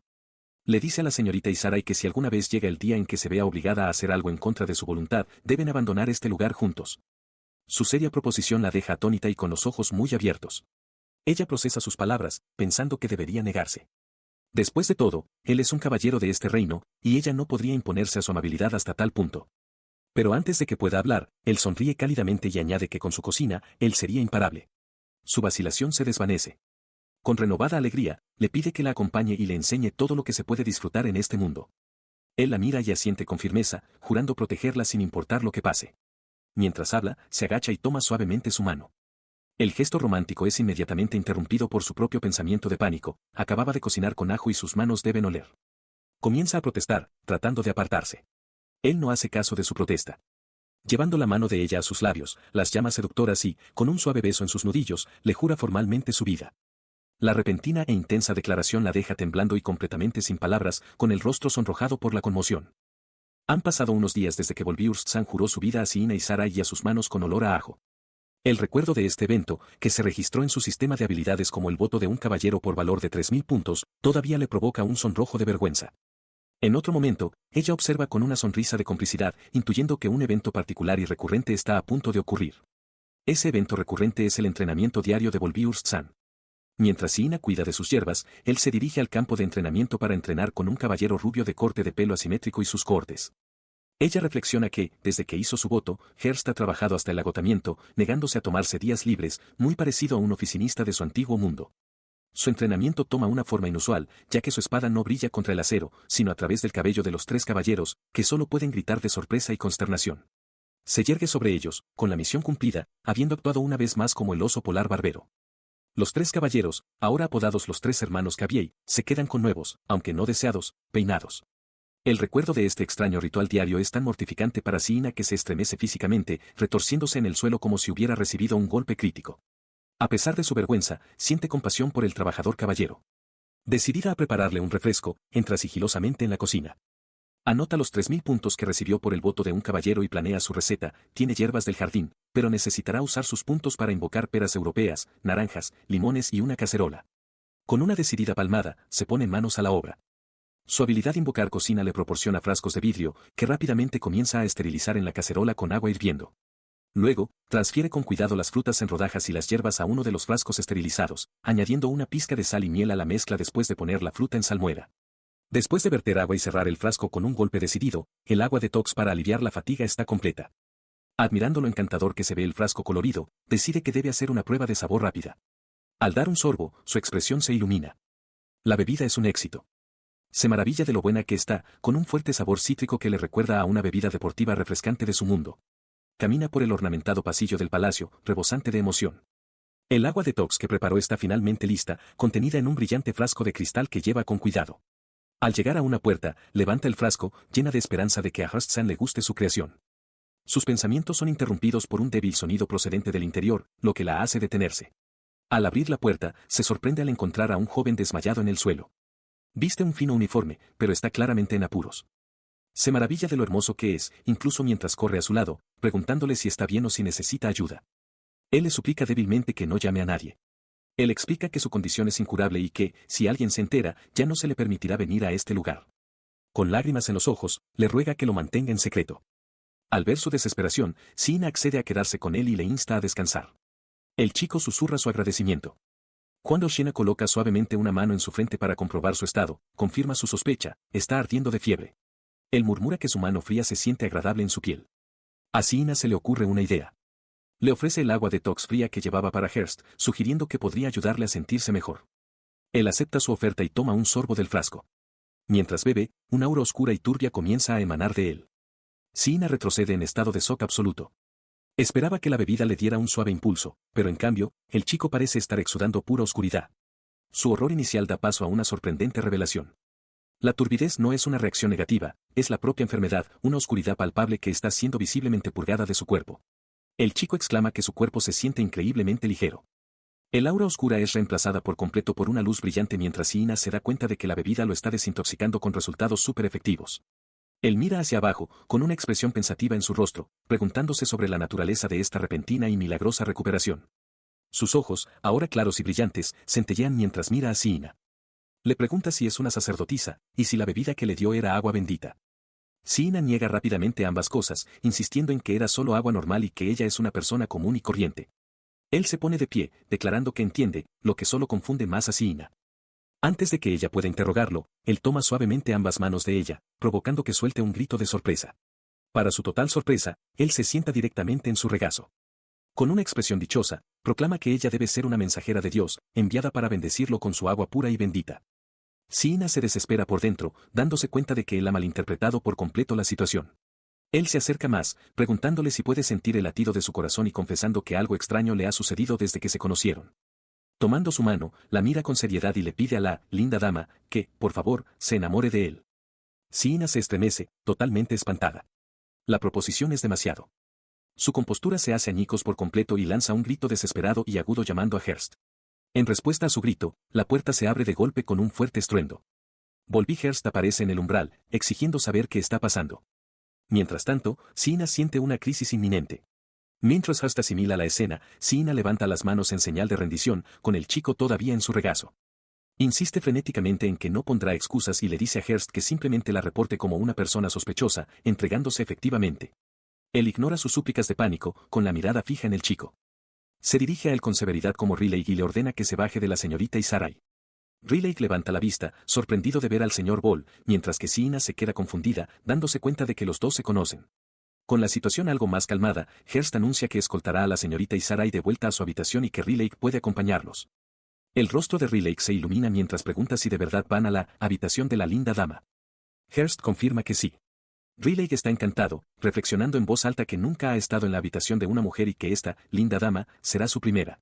Le dice a la señorita Isarai que si alguna vez llega el día en que se vea obligada a hacer algo en contra de su voluntad, deben abandonar este lugar juntos. Su seria proposición la deja atónita y con los ojos muy abiertos. Ella procesa sus palabras, pensando que debería negarse. Después de todo, él es un caballero de este reino, y ella no podría imponerse a su amabilidad hasta tal punto. Pero antes de que pueda hablar, él sonríe cálidamente y añade que con su cocina, él sería imparable. Su vacilación se desvanece. Con renovada alegría, le pide que la acompañe y le enseñe todo lo que se puede disfrutar en este mundo. Él la mira y asiente con firmeza, jurando protegerla sin importar lo que pase. Mientras habla, se agacha y toma suavemente su mano. El gesto romántico es inmediatamente interrumpido por su propio pensamiento de pánico: acababa de cocinar con ajo y sus manos deben oler. Comienza a protestar, tratando de apartarse. Él no hace caso de su protesta. Llevando la mano de ella a sus labios, las llama seductoras y, con un suave beso en sus nudillos, le jura formalmente su vida. La repentina e intensa declaración la deja temblando y completamente sin palabras, con el rostro sonrojado por la conmoción. Han pasado unos días desde que Volby Urst-san juró su vida a Siina Isarai y a sus manos con olor a ajo. El recuerdo de este evento, que se registró en su sistema de habilidades como el voto de un caballero por valor de 3000 puntos, todavía le provoca un sonrojo de vergüenza. En otro momento, ella observa con una sonrisa de complicidad, intuyendo que un evento particular y recurrente está a punto de ocurrir. Ese evento recurrente es el entrenamiento diario de Volby Urst-san. Mientras Siina cuida de sus hierbas, él se dirige al campo de entrenamiento para entrenar con un caballero rubio de corte de pelo asimétrico y sus cohortes. Ella reflexiona que, desde que hizo su voto, Hearst ha trabajado hasta el agotamiento, negándose a tomarse días libres, muy parecido a un oficinista de su antiguo mundo. Su entrenamiento toma una forma inusual, ya que su espada no brilla contra el acero, sino a través del cabello de los tres caballeros, que solo pueden gritar de sorpresa y consternación. Se yergue sobre ellos, con la misión cumplida, habiendo actuado una vez más como el oso polar barbero. Los tres caballeros, ahora apodados los tres hermanos Cavier, se quedan con nuevos, aunque no deseados, peinados. El recuerdo de este extraño ritual diario es tan mortificante para Siina que se estremece físicamente, retorciéndose en el suelo como si hubiera recibido un golpe crítico. A pesar de su vergüenza, siente compasión por el trabajador caballero. Decidida a prepararle un refresco, entra sigilosamente en la cocina. Anota los 3000 puntos que recibió por el voto de un caballero y planea su receta. Tiene hierbas del jardín, pero necesitará usar sus puntos para invocar peras europeas, naranjas, limones y una cacerola. Con una decidida palmada, se pone manos a la obra. Su habilidad invocar cocina le proporciona frascos de vidrio, que rápidamente comienza a esterilizar en la cacerola con agua hirviendo. Luego, transfiere con cuidado las frutas en rodajas y las hierbas a uno de los frascos esterilizados, añadiendo una pizca de sal y miel a la mezcla después de poner la fruta en salmuera. Después de verter agua y cerrar el frasco con un golpe decidido, el agua detox para aliviar la fatiga está completa. Admirando lo encantador que se ve el frasco colorido, decide que debe hacer una prueba de sabor rápida. Al dar un sorbo, su expresión se ilumina. La bebida es un éxito. Se maravilla de lo buena que está, con un fuerte sabor cítrico que le recuerda a una bebida deportiva refrescante de su mundo. Camina por el ornamentado pasillo del palacio, rebosante de emoción. El agua detox que preparó está finalmente lista, contenida en un brillante frasco de cristal que lleva con cuidado. Al llegar a una puerta, levanta el frasco, llena de esperanza de que a Hearst le guste su creación. Sus pensamientos son interrumpidos por un débil sonido procedente del interior, lo que la hace detenerse. Al abrir la puerta, se sorprende al encontrar a un joven desmayado en el suelo. Viste un fino uniforme, pero está claramente en apuros. Se maravilla de lo hermoso que es, incluso mientras corre a su lado, preguntándole si está bien o si necesita ayuda. Él le suplica débilmente que no llame a nadie. Él explica que su condición es incurable y que, si alguien se entera, ya no se le permitirá venir a este lugar. Con lágrimas en los ojos, le ruega que lo mantenga en secreto. Al ver su desesperación, Sina accede a quedarse con él y le insta a descansar. El chico susurra su agradecimiento. Cuando Sheena coloca suavemente una mano en su frente para comprobar su estado, confirma su sospecha, está ardiendo de fiebre. Él murmura que su mano fría se siente agradable en su piel. A Sina se le ocurre una idea. Le ofrece el agua detox fría que llevaba para Hearst, sugiriendo que podría ayudarle a sentirse mejor. Él acepta su oferta y toma un sorbo del frasco. Mientras bebe, una aura oscura y turbia comienza a emanar de él. Sina retrocede en estado de shock absoluto. Esperaba que la bebida le diera un suave impulso, pero en cambio, el chico parece estar exudando pura oscuridad. Su horror inicial da paso a una sorprendente revelación. La turbidez no es una reacción negativa, es la propia enfermedad, una oscuridad palpable que está siendo visiblemente purgada de su cuerpo. El chico exclama que su cuerpo se siente increíblemente ligero. El aura oscura es reemplazada por completo por una luz brillante mientras Sina se da cuenta de que la bebida lo está desintoxicando con resultados súper efectivos. Él mira hacia abajo, con una expresión pensativa en su rostro, preguntándose sobre la naturaleza de esta repentina y milagrosa recuperación. Sus ojos, ahora claros y brillantes, centellean mientras mira a Sina. Le pregunta si es una sacerdotisa, y si la bebida que le dio era agua bendita. Sina niega rápidamente ambas cosas, insistiendo en que era solo agua normal y que ella es una persona común y corriente. Él se pone de pie, declarando que entiende, lo que solo confunde más a Sina. Antes de que ella pueda interrogarlo, él toma suavemente ambas manos de ella, provocando que suelte un grito de sorpresa. Para su total sorpresa, él se sienta directamente en su regazo. Con una expresión dichosa, proclama que ella debe ser una mensajera de Dios, enviada para bendecirlo con su agua pura y bendita. Sina se desespera por dentro, dándose cuenta de que él ha malinterpretado por completo la situación. Él se acerca más, preguntándole si puede sentir el latido de su corazón y confesando que algo extraño le ha sucedido desde que se conocieron. Tomando su mano, la mira con seriedad y le pide a la linda dama que, por favor, se enamore de él. Sina se estremece, totalmente espantada. La proposición es demasiado. Su compostura se hace añicos por completo y lanza un grito desesperado y agudo llamando a Hearst. En respuesta a su grito, la puerta se abre de golpe con un fuerte estruendo. Volví Hearst aparece en el umbral, exigiendo saber qué está pasando. Mientras tanto, Sina siente una crisis inminente. Mientras Hearst asimila la escena, Sina levanta las manos en señal de rendición, con el chico todavía en su regazo. Insiste frenéticamente en que no pondrá excusas y le dice a Hearst que simplemente la reporte como una persona sospechosa, entregándose efectivamente. Él ignora sus súplicas de pánico, con la mirada fija en el chico. Se dirige a él con severidad como Riley y le ordena que se baje de la señorita Isarai. Riley levanta la vista, sorprendido de ver al señor Ball, mientras que Sina se queda confundida, dándose cuenta de que los dos se conocen. Con la situación algo más calmada, Hearst anuncia que escoltará a la señorita Isarai de vuelta a su habitación y que Riley puede acompañarlos. El rostro de Riley se ilumina mientras pregunta si de verdad van a la habitación de la linda dama. Hearst confirma que sí. Riley está encantado, reflexionando en voz alta que nunca ha estado en la habitación de una mujer y que esta, linda dama, será su primera.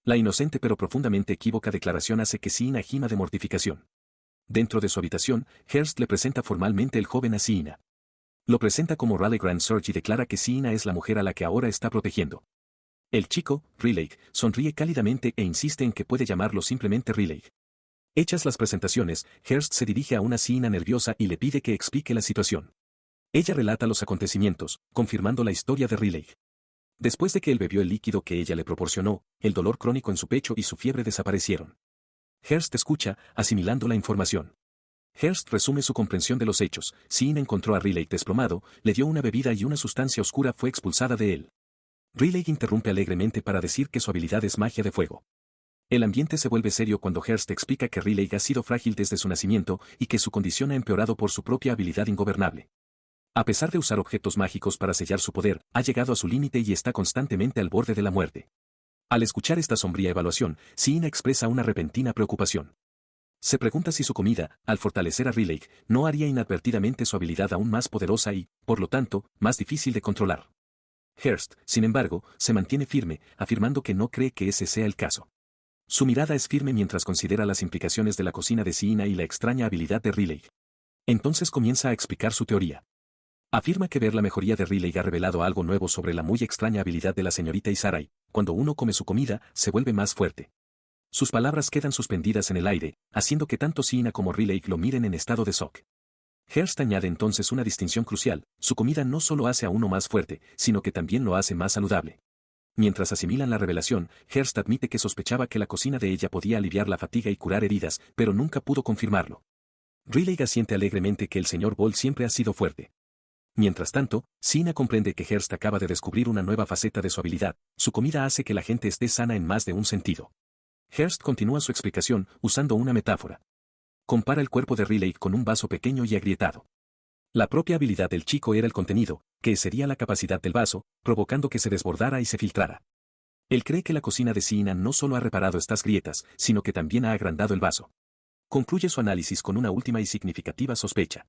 La inocente pero profundamente equívoca declaración hace que Sina gima de mortificación. Dentro de su habitación, Hearst le presenta formalmente el joven a Sina. Lo presenta como Raleigh Grand Surge y declara que Sina es la mujer a la que ahora está protegiendo. El chico, Riley, sonríe cálidamente e insiste en que puede llamarlo simplemente Riley. Hechas las presentaciones, Hearst se dirige a una Sina nerviosa y le pide que explique la situación. Ella relata los acontecimientos, confirmando la historia de Riley. Después de que él bebió el líquido que ella le proporcionó, el dolor crónico en su pecho y su fiebre desaparecieron. Hearst escucha, asimilando la información. Hearst resume su comprensión de los hechos. Sina encontró a Riley desplomado, le dio una bebida y una sustancia oscura fue expulsada de él. Riley interrumpe alegremente para decir que su habilidad es magia de fuego. El ambiente se vuelve serio cuando Hearst explica que Riley ha sido frágil desde su nacimiento y que su condición ha empeorado por su propia habilidad ingobernable. A pesar de usar objetos mágicos para sellar su poder, ha llegado a su límite y está constantemente al borde de la muerte. Al escuchar esta sombría evaluación, Siina expresa una repentina preocupación. Se pregunta si su comida, al fortalecer a Riley, no haría inadvertidamente su habilidad aún más poderosa y, por lo tanto, más difícil de controlar. Hearst, sin embargo, se mantiene firme, afirmando que no cree que ese sea el caso. Su mirada es firme mientras considera las implicaciones de la cocina de Siina y la extraña habilidad de Riley. Entonces comienza a explicar su teoría. Afirma que ver la mejoría de Riley ha revelado algo nuevo sobre la muy extraña habilidad de la señorita Isarai: cuando uno come su comida, se vuelve más fuerte. Sus palabras quedan suspendidas en el aire, haciendo que tanto Siina como Riley lo miren en estado de shock. Hearst añade entonces una distinción crucial: su comida no solo hace a uno más fuerte, sino que también lo hace más saludable. Mientras asimilan la revelación, Hearst admite que sospechaba que la cocina de ella podía aliviar la fatiga y curar heridas, pero nunca pudo confirmarlo. Riley asiente alegremente que el señor Ball siempre ha sido fuerte. Mientras tanto, Siina comprende que Hearst acaba de descubrir una nueva faceta de su habilidad: su comida hace que la gente esté sana en más de un sentido. Hearst continúa su explicación, usando una metáfora. Compara el cuerpo de Riley con un vaso pequeño y agrietado. La propia habilidad del chico era el contenido, que sería la capacidad del vaso, provocando que se desbordara y se filtrara. Él cree que la cocina de Siina no solo ha reparado estas grietas, sino que también ha agrandado el vaso. Concluye su análisis con una última y significativa sospecha.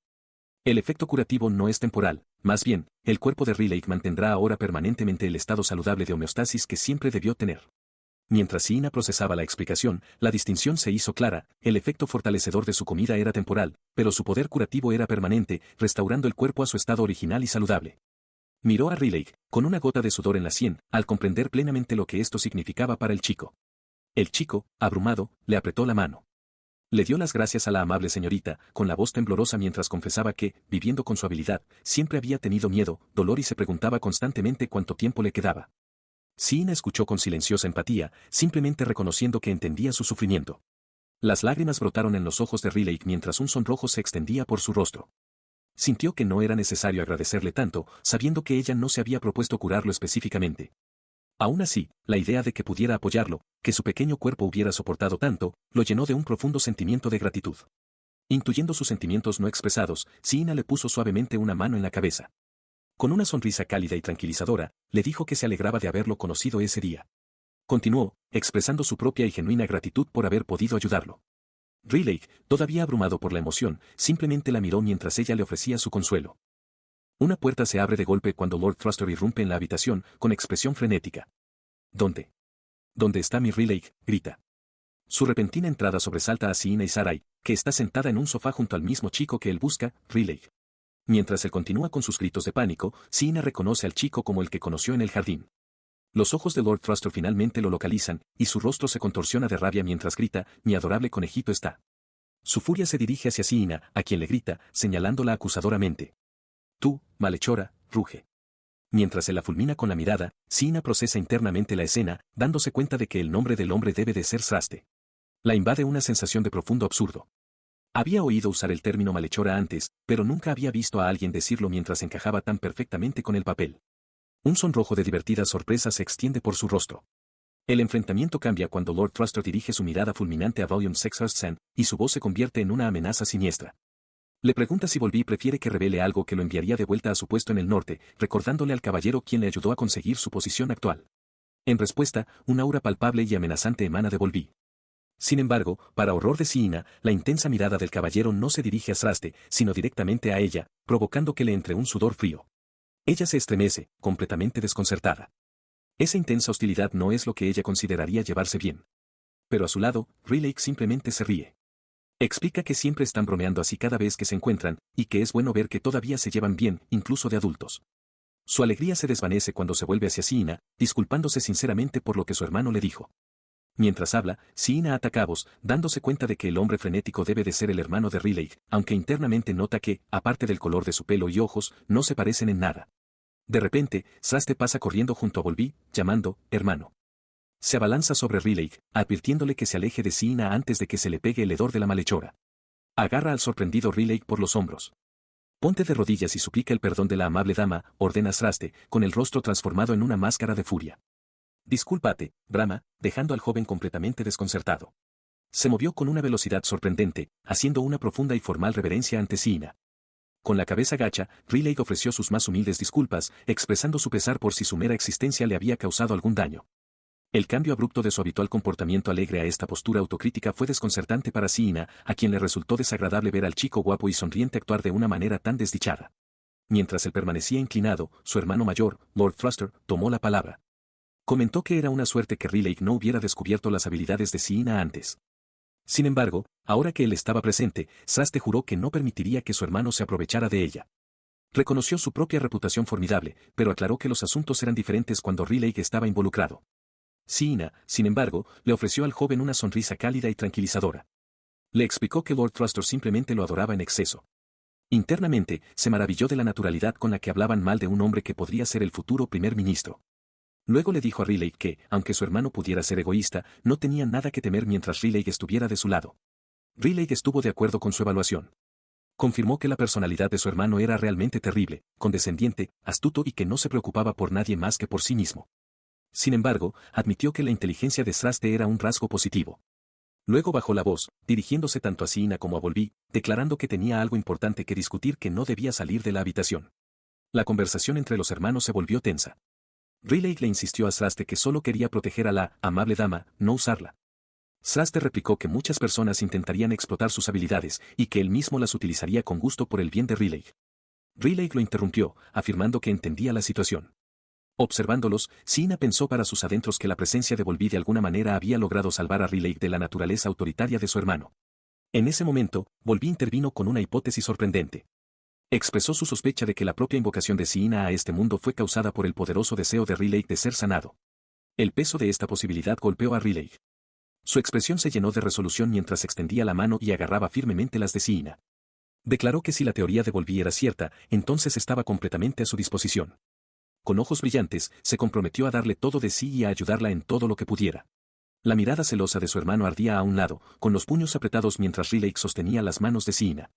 El efecto curativo no es temporal, más bien, el cuerpo de Riley mantendrá ahora permanentemente el estado saludable de homeostasis que siempre debió tener. Mientras Siina procesaba la explicación, la distinción se hizo clara: el efecto fortalecedor de su comida era temporal, pero su poder curativo era permanente, restaurando el cuerpo a su estado original y saludable. Miró a Riley, con una gota de sudor en la sien, al comprender plenamente lo que esto significaba para el chico. El chico, abrumado, le apretó la mano. Le dio las gracias a la amable señorita, con la voz temblorosa mientras confesaba que, viviendo con su habilidad, siempre había tenido miedo, dolor y se preguntaba constantemente cuánto tiempo le quedaba. Siina escuchó con silenciosa empatía, simplemente reconociendo que entendía su sufrimiento. Las lágrimas brotaron en los ojos de Riley mientras un sonrojo se extendía por su rostro. Sintió que no era necesario agradecerle tanto, sabiendo que ella no se había propuesto curarlo específicamente. Aún así, la idea de que pudiera apoyarlo, que su pequeño cuerpo hubiera soportado tanto, lo llenó de un profundo sentimiento de gratitud. Intuyendo sus sentimientos no expresados, Siina le puso suavemente una mano en la cabeza. Con una sonrisa cálida y tranquilizadora, le dijo que se alegraba de haberlo conocido ese día. Continuó, expresando su propia y genuina gratitud por haber podido ayudarlo. Riley, todavía abrumado por la emoción, simplemente la miró mientras ella le ofrecía su consuelo. Una puerta se abre de golpe cuando Lord Thruster irrumpe en la habitación, con expresión frenética. ¿Dónde? ¿Dónde está mi Riley?, grita. Su repentina entrada sobresalta a Siina Isarai, que está sentada en un sofá junto al mismo chico que él busca, Riley. Mientras él continúa con sus gritos de pánico, Siina reconoce al chico como el que conoció en el jardín. Los ojos de Lord Thruster finalmente lo localizan, y su rostro se contorsiona de rabia mientras grita: «Mi adorable conejito está». Su furia se dirige hacia Siina, a quien le grita, señalándola acusadoramente. «Tú, malhechora», ruge. Mientras él la fulmina con la mirada, Siina procesa internamente la escena, dándose cuenta de que el nombre del hombre debe de ser Sraste. La invade una sensación de profundo absurdo. Había oído usar el término malhechora antes, pero nunca había visto a alguien decirlo mientras encajaba tan perfectamente con el papel. Un sonrojo de divertida sorpresa se extiende por su rostro. El enfrentamiento cambia cuando Lord Thruster dirige su mirada fulminante a Volume 6 y su voz se convierte en una amenaza siniestra. Le pregunta si Volby prefiere que revele algo que lo enviaría de vuelta a su puesto en el norte, recordándole al caballero quien le ayudó a conseguir su posición actual. En respuesta, un aura palpable y amenazante emana de Volby. Sin embargo, para horror de Siina, la intensa mirada del caballero no se dirige a Sraste, sino directamente a ella, provocando que le entre un sudor frío. Ella se estremece, completamente desconcertada. Esa intensa hostilidad no es lo que ella consideraría llevarse bien. Pero a su lado, Riley simplemente se ríe. Explica que siempre están bromeando así cada vez que se encuentran, y que es bueno ver que todavía se llevan bien, incluso de adultos. Su alegría se desvanece cuando se vuelve hacia Siina, disculpándose sinceramente por lo que su hermano le dijo. Mientras habla, Siina ata cabos, dándose cuenta de que el hombre frenético debe de ser el hermano de Riley, aunque internamente nota que, aparte del color de su pelo y ojos, no se parecen en nada. De repente, Sraste pasa corriendo junto a Volby, llamando: «hermano». Se abalanza sobre Riley, advirtiéndole que se aleje de Siina antes de que se le pegue el hedor de la malhechora. Agarra al sorprendido Riley por los hombros. «Ponte de rodillas y suplica el perdón de la amable dama», ordena Sraste, con el rostro transformado en una máscara de furia. «Discúlpate», brama, dejando al joven completamente desconcertado. Se movió con una velocidad sorprendente, haciendo una profunda y formal reverencia ante Siina. Con la cabeza gacha, Riley ofreció sus más humildes disculpas, expresando su pesar por si su mera existencia le había causado algún daño. El cambio abrupto de su habitual comportamiento alegre a esta postura autocrítica fue desconcertante para Siina, a quien le resultó desagradable ver al chico guapo y sonriente actuar de una manera tan desdichada. Mientras él permanecía inclinado, su hermano mayor, Lord Thruster, tomó la palabra. Comentó que era una suerte que Riley no hubiera descubierto las habilidades de Siina antes. Sin embargo, ahora que él estaba presente, Thruster juró que no permitiría que su hermano se aprovechara de ella. Reconoció su propia reputación formidable, pero aclaró que los asuntos eran diferentes cuando Riley estaba involucrado. Siina, sin embargo, le ofreció al joven una sonrisa cálida y tranquilizadora. Le explicó que Lord Thruster simplemente lo adoraba en exceso. Internamente, se maravilló de la naturalidad con la que hablaban mal de un hombre que podría ser el futuro primer ministro. Luego le dijo a Riley que, aunque su hermano pudiera ser egoísta, no tenía nada que temer mientras Riley estuviera de su lado. Riley estuvo de acuerdo con su evaluación. Confirmó que la personalidad de su hermano era realmente terrible, condescendiente, astuto y que no se preocupaba por nadie más que por sí mismo. Sin embargo, admitió que la inteligencia de Thruster era un rasgo positivo. Luego bajó la voz, dirigiéndose tanto a Siina como a Volby, declarando que tenía algo importante que discutir que no debía salir de la habitación. La conversación entre los hermanos se volvió tensa. Riley le insistió a Thruster que solo quería proteger a la amable dama, no usarla. Thruster replicó que muchas personas intentarían explotar sus habilidades y que él mismo las utilizaría con gusto por el bien de Riley. Riley lo interrumpió, afirmando que entendía la situación. Observándolos, Siina pensó para sus adentros que la presencia de Volby de alguna manera había logrado salvar a Riley de la naturaleza autoritaria de su hermano. En ese momento, Volby intervino con una hipótesis sorprendente. Expresó su sospecha de que la propia invocación de Siina a este mundo fue causada por el poderoso deseo de Riley de ser sanado. El peso de esta posibilidad golpeó a Riley. Su expresión se llenó de resolución mientras extendía la mano y agarraba firmemente las de Siina. Declaró que si la teoría de Volby era cierta, entonces estaba completamente a su disposición. Con ojos brillantes, se comprometió a darle todo de sí y a ayudarla en todo lo que pudiera. La mirada celosa de su hermano ardía a un lado, con los puños apretados mientras Riley sostenía las manos de Siina.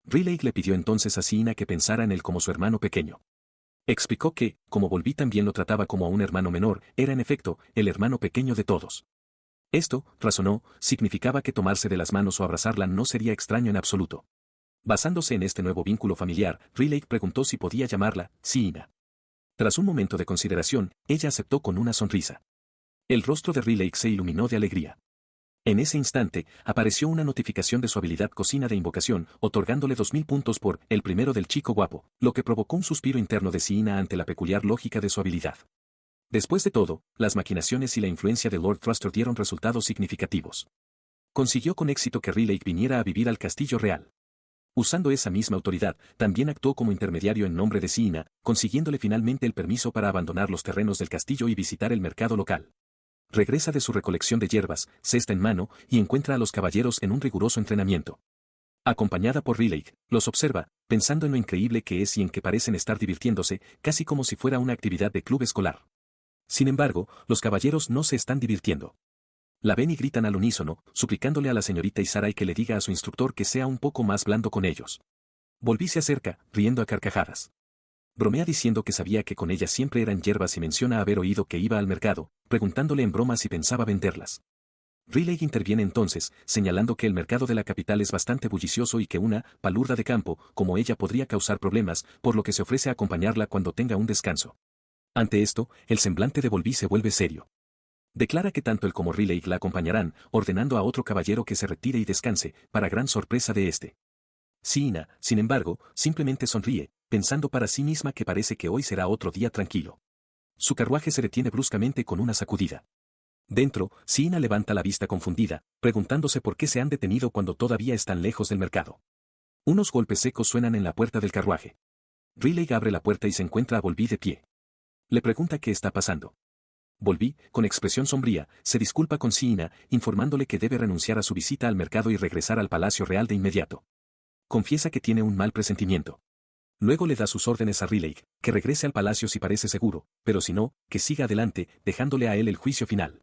Riley le pidió entonces a Siina que pensara en él como su hermano pequeño. Explicó que, como Volby también lo trataba como a un hermano menor, era en efecto, el hermano pequeño de todos. Esto, razonó, significaba que tomarse de las manos o abrazarla no sería extraño en absoluto. Basándose en este nuevo vínculo familiar, Riley preguntó si podía llamarla Siina. Tras un momento de consideración, ella aceptó con una sonrisa. El rostro de Riley se iluminó de alegría. En ese instante, apareció una notificación de su habilidad cocina de invocación, otorgándole 2000 puntos por el primero del chico guapo, lo que provocó un suspiro interno de Siina ante la peculiar lógica de su habilidad. Después de todo, las maquinaciones y la influencia de Lord Thruster dieron resultados significativos. Consiguió con éxito que Riley viniera a vivir al castillo real. Usando esa misma autoridad, también actuó como intermediario en nombre de Siina, consiguiéndole finalmente el permiso para abandonar los terrenos del castillo y visitar el mercado local. Regresa de su recolección de hierbas, cesta en mano, y encuentra a los caballeros en un riguroso entrenamiento. Acompañada por Riley, los observa, pensando en lo increíble que es y en que parecen estar divirtiéndose, casi como si fuera una actividad de club escolar. Sin embargo, los caballeros no se están divirtiendo. La ven y gritan al unísono, suplicándole a la señorita Isarai que le diga a su instructor que sea un poco más blando con ellos. Volby se acerca, riendo a carcajadas. Bromea diciendo que sabía que con ella siempre eran hierbas y menciona haber oído que iba al mercado, preguntándole en broma si pensaba venderlas. Riley interviene entonces, señalando que el mercado de la capital es bastante bullicioso y que una palurda de campo, como ella podría causar problemas, por lo que se ofrece a acompañarla cuando tenga un descanso. Ante esto, el semblante de Volby se vuelve serio. Declara que tanto él como Riley la acompañarán, ordenando a otro caballero que se retire y descanse, para gran sorpresa de este. Siina, sin embargo, simplemente sonríe, pensando para sí misma que parece que hoy será otro día tranquilo. Su carruaje se detiene bruscamente con una sacudida. Dentro, Siina levanta la vista confundida, preguntándose por qué se han detenido cuando todavía están lejos del mercado. Unos golpes secos suenan en la puerta del carruaje. Riley abre la puerta y se encuentra a Volby de pie. Le pregunta qué está pasando. Volby, con expresión sombría, se disculpa con Siina, informándole que debe renunciar a su visita al mercado y regresar al Palacio Real de inmediato. Confiesa que tiene un mal presentimiento. Luego le da sus órdenes a Riley, que regrese al palacio si parece seguro, pero si no, que siga adelante, dejándole a él el juicio final.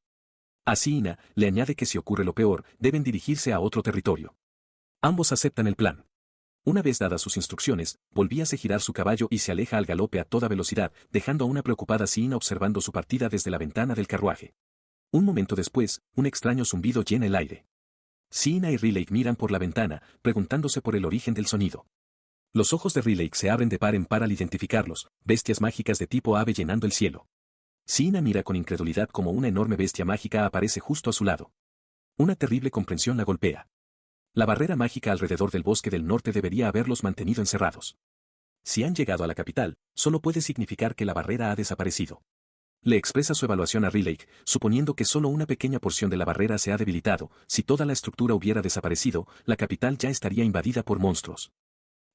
A Siina, le añade que si ocurre lo peor, deben dirigirse a otro territorio. Ambos aceptan el plan. Una vez dadas sus instrucciones, Volby hace girar su caballo y se aleja al galope a toda velocidad, dejando a una preocupada Siina observando su partida desde la ventana del carruaje. Un momento después, un extraño zumbido llena el aire. Siina y Riley miran por la ventana, preguntándose por el origen del sonido. Los ojos de Riley se abren de par en par al identificarlos, bestias mágicas de tipo ave llenando el cielo. Siina mira con incredulidad como una enorme bestia mágica aparece justo a su lado. Una terrible comprensión la golpea. La barrera mágica alrededor del bosque del norte debería haberlos mantenido encerrados. Si han llegado a la capital, solo puede significar que la barrera ha desaparecido. Le expresa su evaluación a Riley, suponiendo que solo una pequeña porción de la barrera se ha debilitado. Si toda la estructura hubiera desaparecido, la capital ya estaría invadida por monstruos.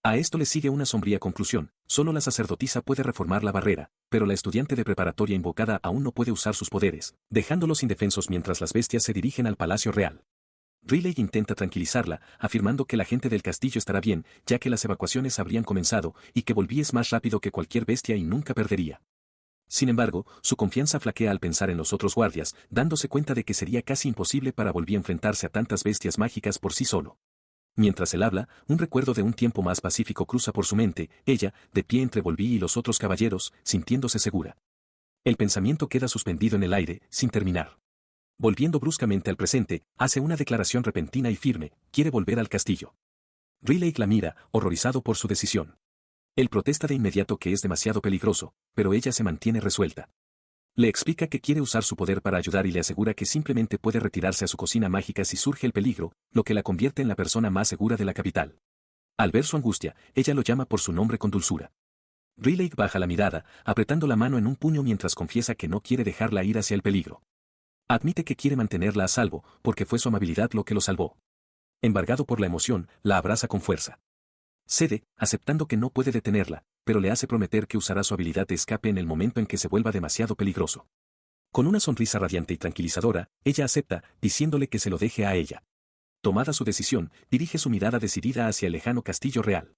A esto le sigue una sombría conclusión: solo la sacerdotisa puede reformar la barrera, pero la estudiante de preparatoria invocada aún no puede usar sus poderes, dejándolos indefensos mientras las bestias se dirigen al Palacio Real. Riley intenta tranquilizarla, afirmando que la gente del castillo estará bien, ya que las evacuaciones habrían comenzado, y que Volví es más rápido que cualquier bestia y nunca perdería. Sin embargo, su confianza flaquea al pensar en los otros guardias, dándose cuenta de que sería casi imposible para Volví enfrentarse a tantas bestias mágicas por sí solo. Mientras él habla, un recuerdo de un tiempo más pacífico cruza por su mente, ella, de pie entre Volví y los otros caballeros, sintiéndose segura. El pensamiento queda suspendido en el aire, sin terminar. Volviendo bruscamente al presente, hace una declaración repentina y firme: quiere volver al castillo. Riley la mira, horrorizado por su decisión. Él protesta de inmediato que es demasiado peligroso, pero ella se mantiene resuelta. Le explica que quiere usar su poder para ayudar y le asegura que simplemente puede retirarse a su cocina mágica si surge el peligro, lo que la convierte en la persona más segura de la capital. Al ver su angustia, ella lo llama por su nombre con dulzura. Riley baja la mirada, apretando la mano en un puño mientras confiesa que no quiere dejarla ir hacia el peligro. Admite que quiere mantenerla a salvo, porque fue su amabilidad lo que lo salvó. Embargado por la emoción, la abraza con fuerza. Cede, aceptando que no puede detenerla, pero le hace prometer que usará su habilidad de escape en el momento en que se vuelva demasiado peligroso. Con una sonrisa radiante y tranquilizadora, ella acepta, diciéndole que se lo deje a ella. Tomada su decisión, dirige su mirada decidida hacia el lejano castillo real.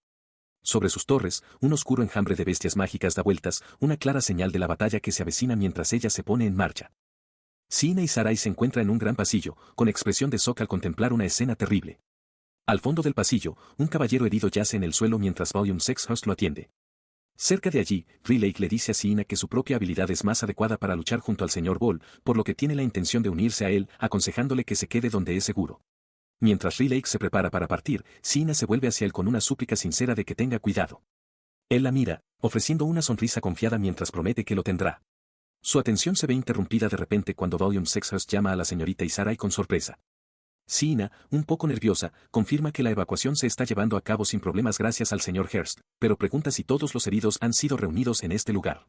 Sobre sus torres, un oscuro enjambre de bestias mágicas da vueltas, una clara señal de la batalla que se avecina mientras ella se pone en marcha. Siina y Sarai se encuentran en un gran pasillo, con expresión de shock al contemplar una escena terrible. Al fondo del pasillo, un caballero herido yace en el suelo mientras Volume Sexhurst lo atiende. Cerca de allí, Riley le dice a Siina que su propia habilidad es más adecuada para luchar junto al señor Ball, por lo que tiene la intención de unirse a él, aconsejándole que se quede donde es seguro. Mientras Riley se prepara para partir, Siina se vuelve hacia él con una súplica sincera de que tenga cuidado. Él la mira, ofreciendo una sonrisa confiada mientras promete que lo tendrá. Su atención se ve interrumpida de repente cuando Volume Sexhurst llama a la señorita Isarai con sorpresa. Siina, un poco nerviosa, confirma que la evacuación se está llevando a cabo sin problemas gracias al señor Hurst, pero pregunta si todos los heridos han sido reunidos en este lugar.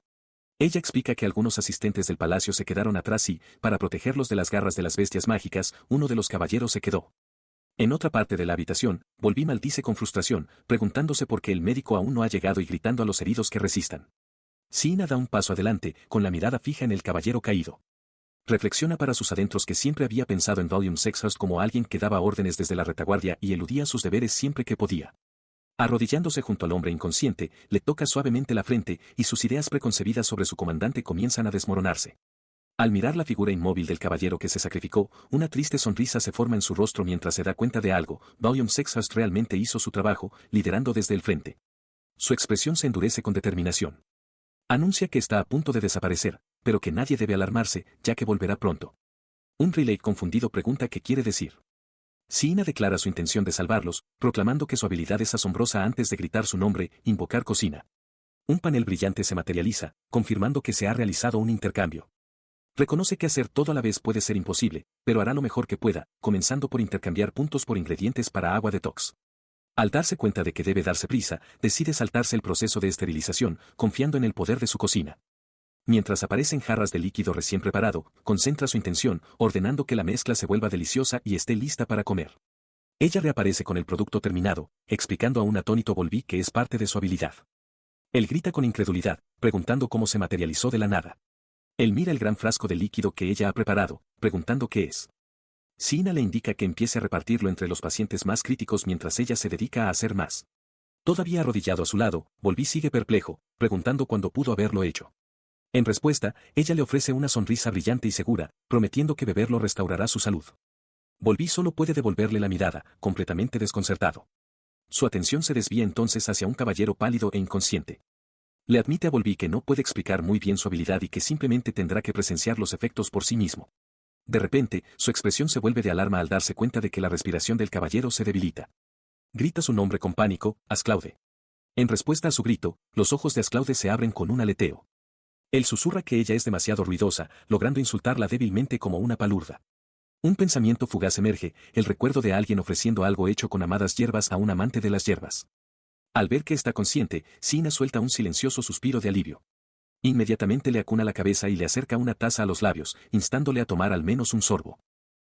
Ella explica que algunos asistentes del palacio se quedaron atrás y, para protegerlos de las garras de las bestias mágicas, uno de los caballeros se quedó. En otra parte de la habitación, Volví maldice con frustración, preguntándose por qué el médico aún no ha llegado y gritando a los heridos que resistan. Siina da un paso adelante, con la mirada fija en el caballero caído. Reflexiona para sus adentros que siempre había pensado en Volume Sexhurst como alguien que daba órdenes desde la retaguardia y eludía sus deberes siempre que podía. Arrodillándose junto al hombre inconsciente, le toca suavemente la frente y sus ideas preconcebidas sobre su comandante comienzan a desmoronarse. Al mirar la figura inmóvil del caballero que se sacrificó, una triste sonrisa se forma en su rostro mientras se da cuenta de algo: Volume Sexhurst realmente hizo su trabajo, liderando desde el frente. Su expresión se endurece con determinación. Anuncia que está a punto de desaparecer, pero que nadie debe alarmarse, ya que volverá pronto. Un Riley confundido pregunta qué quiere decir. Siina declara su intención de salvarlos, proclamando que su habilidad es asombrosa antes de gritar su nombre: invocar cocina. Un panel brillante se materializa, confirmando que se ha realizado un intercambio. Reconoce que hacer todo a la vez puede ser imposible, pero hará lo mejor que pueda, comenzando por intercambiar puntos por ingredientes para agua detox. Al darse cuenta de que debe darse prisa, decide saltarse el proceso de esterilización, confiando en el poder de su cocina. Mientras aparecen jarras de líquido recién preparado, concentra su intención, ordenando que la mezcla se vuelva deliciosa y esté lista para comer. Ella reaparece con el producto terminado, explicando a un atónito Volví que es parte de su habilidad. Él grita con incredulidad, preguntando cómo se materializó de la nada. Él mira el gran frasco de líquido que ella ha preparado, preguntando qué es. Siina le indica que empiece a repartirlo entre los pacientes más críticos mientras ella se dedica a hacer más. Todavía arrodillado a su lado, Volví sigue perplejo, preguntando cuándo pudo haberlo hecho. En respuesta, ella le ofrece una sonrisa brillante y segura, prometiendo que beberlo restaurará su salud. Volví solo puede devolverle la mirada, completamente desconcertado. Su atención se desvía entonces hacia un caballero pálido e inconsciente. Le admite a Volví que no puede explicar muy bien su habilidad y que simplemente tendrá que presenciar los efectos por sí mismo. De repente, su expresión se vuelve de alarma al darse cuenta de que la respiración del caballero se debilita. Grita su nombre con pánico: Asclaude. En respuesta a su grito, los ojos de Asclaude se abren con un aleteo. Él susurra que ella es demasiado ruidosa, logrando insultarla débilmente como una palurda. Un pensamiento fugaz emerge, el recuerdo de alguien ofreciendo algo hecho con amadas hierbas a un amante de las hierbas. Al ver que está consciente, Sina suelta un silencioso suspiro de alivio. Inmediatamente le acuna la cabeza y le acerca una taza a los labios, instándole a tomar al menos un sorbo.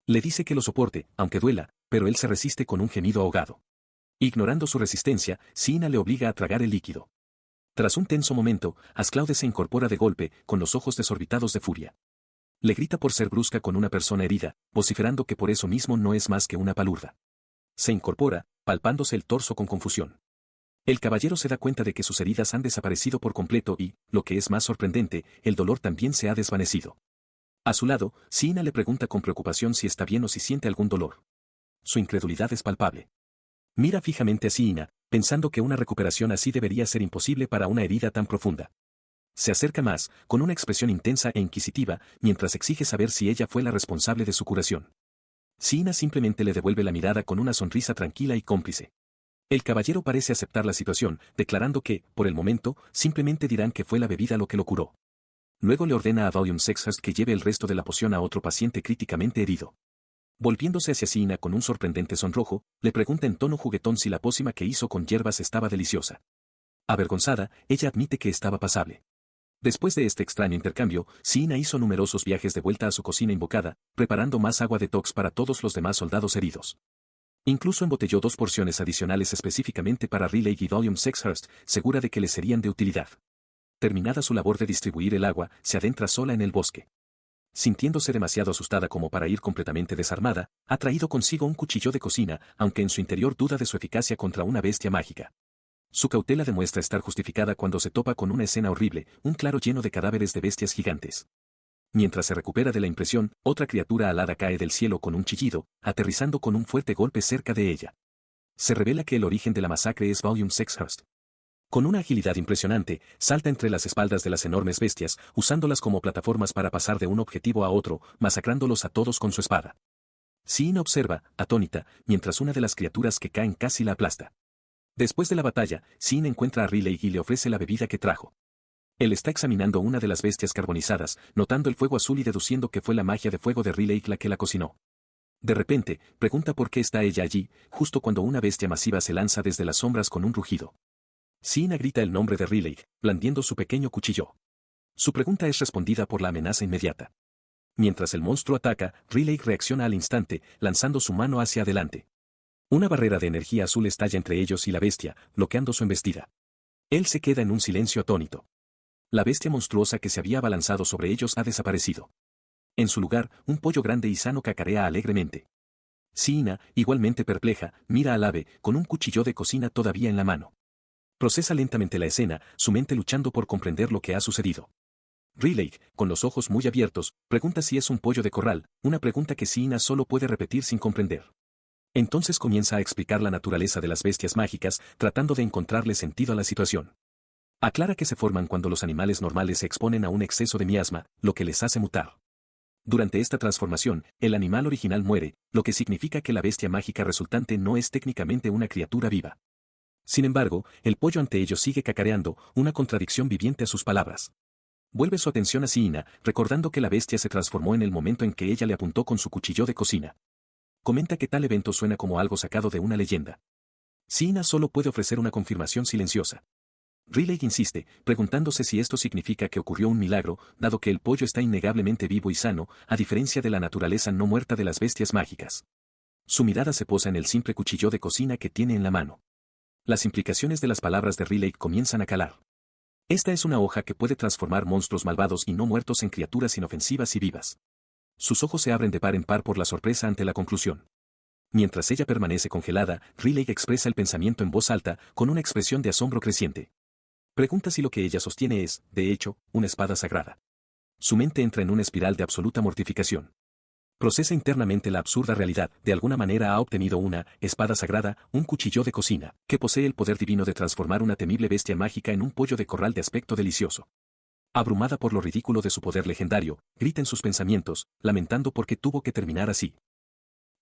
Le dice que lo soporte, aunque duela, pero él se resiste con un gemido ahogado. Ignorando su resistencia, Sina le obliga a tragar el líquido. Tras un tenso momento, Asclaude se incorpora de golpe, con los ojos desorbitados de furia. Le grita por ser brusca con una persona herida, vociferando que por eso mismo no es más que una palurda. Se incorpora, palpándose el torso con confusión. El caballero se da cuenta de que sus heridas han desaparecido por completo y, lo que es más sorprendente, el dolor también se ha desvanecido. A su lado, Sina le pregunta con preocupación si está bien o si siente algún dolor. Su incredulidad es palpable. Mira fijamente a Sina, pensando que una recuperación así debería ser imposible para una herida tan profunda. Se acerca más, con una expresión intensa e inquisitiva, mientras exige saber si ella fue la responsable de su curación. Sina simplemente le devuelve la mirada con una sonrisa tranquila y cómplice. El caballero parece aceptar la situación, declarando que, por el momento, simplemente dirán que fue la bebida lo que lo curó. Luego le ordena a Valium Sexhurst que lleve el resto de la poción a otro paciente críticamente herido. Volviéndose hacia Sina con un sorprendente sonrojo, le pregunta en tono juguetón si la pócima que hizo con hierbas estaba deliciosa. Avergonzada, ella admite que estaba pasable. Después de este extraño intercambio, Sina hizo numerosos viajes de vuelta a su cocina invocada, preparando más agua detox para todos los demás soldados heridos. Incluso embotelló 2 porciones adicionales específicamente para Riley y Valium Sexhurst, segura de que les serían de utilidad. Terminada su labor de distribuir el agua, se adentra sola en el bosque. Sintiéndose demasiado asustada como para ir completamente desarmada, ha traído consigo un cuchillo de cocina, aunque en su interior duda de su eficacia contra una bestia mágica. Su cautela demuestra estar justificada cuando se topa con una escena horrible, un claro lleno de cadáveres de bestias gigantes. Mientras se recupera de la impresión, otra criatura alada cae del cielo con un chillido, aterrizando con un fuerte golpe cerca de ella. Se revela que el origen de la masacre es Valium Sexhurst. Con una agilidad impresionante, salta entre las espaldas de las enormes bestias, usándolas como plataformas para pasar de un objetivo a otro, masacrándolos a todos con su espada. Sina observa, atónita, mientras una de las criaturas que caen casi la aplasta. Después de la batalla, Sina encuentra a Riley y le ofrece la bebida que trajo. Él está examinando una de las bestias carbonizadas, notando el fuego azul y deduciendo que fue la magia de fuego de Riley la que la cocinó. De repente, pregunta por qué está ella allí, justo cuando una bestia masiva se lanza desde las sombras con un rugido. Sina grita el nombre de Riley, blandiendo su pequeño cuchillo. Su pregunta es respondida por la amenaza inmediata. Mientras el monstruo ataca, Riley reacciona al instante, lanzando su mano hacia adelante. Una barrera de energía azul estalla entre ellos y la bestia, bloqueando su embestida. Él se queda en un silencio atónito. La bestia monstruosa que se había abalanzado sobre ellos ha desaparecido. En su lugar, un pollo grande y sano cacarea alegremente. Sina, igualmente perpleja, mira al ave, con un cuchillo de cocina todavía en la mano. Procesa lentamente la escena, su mente luchando por comprender lo que ha sucedido. Riley, con los ojos muy abiertos, pregunta si es un pollo de corral, una pregunta que Sina solo puede repetir sin comprender. Entonces comienza a explicar la naturaleza de las bestias mágicas, tratando de encontrarle sentido a la situación. Aclara que se forman cuando los animales normales se exponen a un exceso de miasma, lo que les hace mutar. Durante esta transformación, el animal original muere, lo que significa que la bestia mágica resultante no es técnicamente una criatura viva. Sin embargo, el pollo ante ellos sigue cacareando, una contradicción viviente a sus palabras. Vuelve su atención a Sina, recordando que la bestia se transformó en el momento en que ella le apuntó con su cuchillo de cocina. Comenta que tal evento suena como algo sacado de una leyenda. Sina solo puede ofrecer una confirmación silenciosa. Riley insiste, preguntándose si esto significa que ocurrió un milagro, dado que el pollo está innegablemente vivo y sano, a diferencia de la naturaleza no muerta de las bestias mágicas. Su mirada se posa en el simple cuchillo de cocina que tiene en la mano. Las implicaciones de las palabras de Riley comienzan a calar. Esta es una hoja que puede transformar monstruos malvados y no muertos en criaturas inofensivas y vivas. Sus ojos se abren de par en par por la sorpresa ante la conclusión. Mientras ella permanece congelada, Riley expresa el pensamiento en voz alta, con una expresión de asombro creciente. Pregunta si lo que ella sostiene es, de hecho, una espada sagrada. Su mente entra en una espiral de absoluta mortificación. Procesa internamente la absurda realidad, de alguna manera ha obtenido una espada sagrada, un cuchillo de cocina, que posee el poder divino de transformar una temible bestia mágica en un pollo de corral de aspecto delicioso. Abrumada por lo ridículo de su poder legendario, grita en sus pensamientos, lamentando por qué tuvo que terminar así.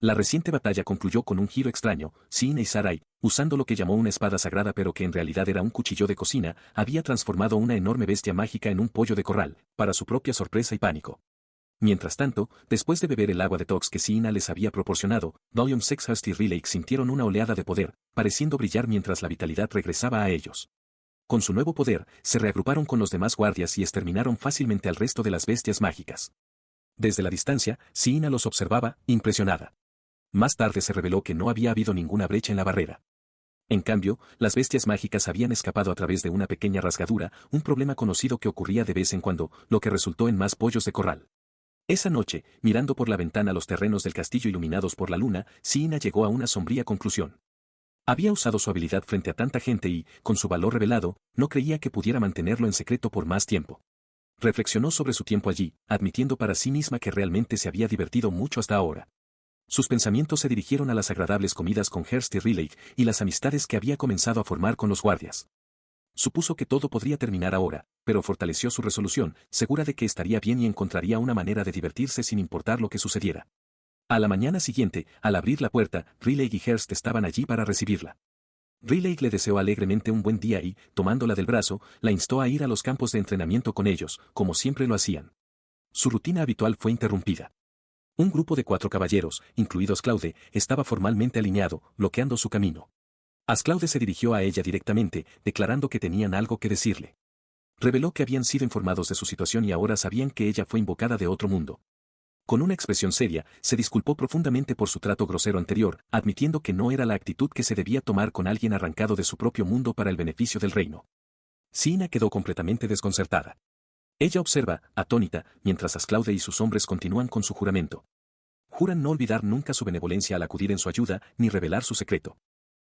La reciente batalla concluyó con un giro extraño. Siina y Sarai, usando lo que llamó una espada sagrada pero que en realidad era un cuchillo de cocina, había transformado una enorme bestia mágica en un pollo de corral, para su propia sorpresa y pánico. Mientras tanto, después de beber el agua detox que Siina les había proporcionado, Volume Sexhurst y Riley sintieron una oleada de poder, pareciendo brillar mientras la vitalidad regresaba a ellos. Con su nuevo poder, se reagruparon con los demás guardias y exterminaron fácilmente al resto de las bestias mágicas. Desde la distancia, Siina los observaba, impresionada. Más tarde se reveló que no había habido ninguna brecha en la barrera. En cambio, las bestias mágicas habían escapado a través de una pequeña rasgadura, un problema conocido que ocurría de vez en cuando, lo que resultó en más pollos de corral. Esa noche, mirando por la ventana los terrenos del castillo iluminados por la luna, Siina llegó a una sombría conclusión. Había usado su habilidad frente a tanta gente y, con su valor revelado, no creía que pudiera mantenerlo en secreto por más tiempo. Reflexionó sobre su tiempo allí, admitiendo para sí misma que realmente se había divertido mucho hasta ahora. Sus pensamientos se dirigieron a las agradables comidas con Hurst y Riley y las amistades que había comenzado a formar con los guardias. Supuso que todo podría terminar ahora, pero fortaleció su resolución, segura de que estaría bien y encontraría una manera de divertirse sin importar lo que sucediera. A la mañana siguiente, al abrir la puerta, Riley y Hurst estaban allí para recibirla. Riley le deseó alegremente un buen día y, tomándola del brazo, la instó a ir a los campos de entrenamiento con ellos, como siempre lo hacían. Su rutina habitual fue interrumpida. Un grupo de 4 caballeros, incluidos Claude, estaba formalmente alineado, bloqueando su camino. Asclaude se dirigió a ella directamente, declarando que tenían algo que decirle. Reveló que habían sido informados de su situación y ahora sabían que ella fue invocada de otro mundo. Con una expresión seria, se disculpó profundamente por su trato grosero anterior, admitiendo que no era la actitud que se debía tomar con alguien arrancado de su propio mundo para el beneficio del reino. Siina quedó completamente desconcertada. Ella observa, atónita, mientras Asclaude y sus hombres continúan con su juramento. Juran no olvidar nunca su benevolencia al acudir en su ayuda, ni revelar su secreto.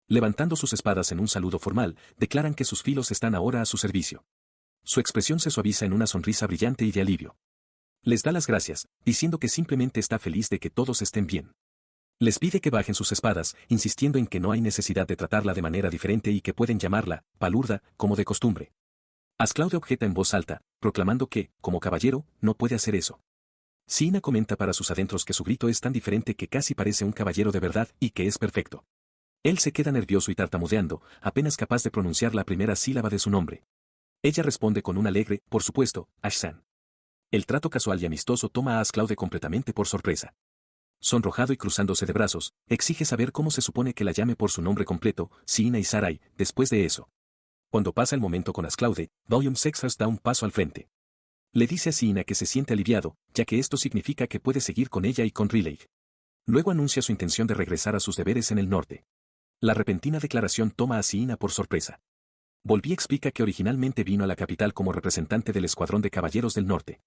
Levantando sus espadas en un saludo formal, declaran que sus filos están ahora a su servicio. Su expresión se suaviza en una sonrisa brillante y de alivio. Les da las gracias, diciendo que simplemente está feliz de que todos estén bien. Les pide que bajen sus espadas, insistiendo en que no hay necesidad de tratarla de manera diferente y que pueden llamarla, palurda, como de costumbre. Asclaude objeta en voz alta, proclamando que, como caballero, no puede hacer eso. Siina comenta para sus adentros que su grito es tan diferente que casi parece un caballero de verdad y que es perfecto. Él se queda nervioso y tartamudeando, apenas capaz de pronunciar la primera sílaba de su nombre. Ella responde con un alegre, por supuesto, Ashsan. El trato casual y amistoso toma a Asclaude completamente por sorpresa. Sonrojado y cruzándose de brazos, exige saber cómo se supone que la llame por su nombre completo, Siina y Sarai, después de eso. Cuando pasa el momento con Asclaude, Volume Sexhurst da un paso al frente. Le dice a Siina que se siente aliviado, ya que esto significa que puede seguir con ella y con Riley. Luego anuncia su intención de regresar a sus deberes en el norte. La repentina declaración toma a Siina por sorpresa. Volví explica que originalmente vino a la capital como representante del Escuadrón de Caballeros del Norte.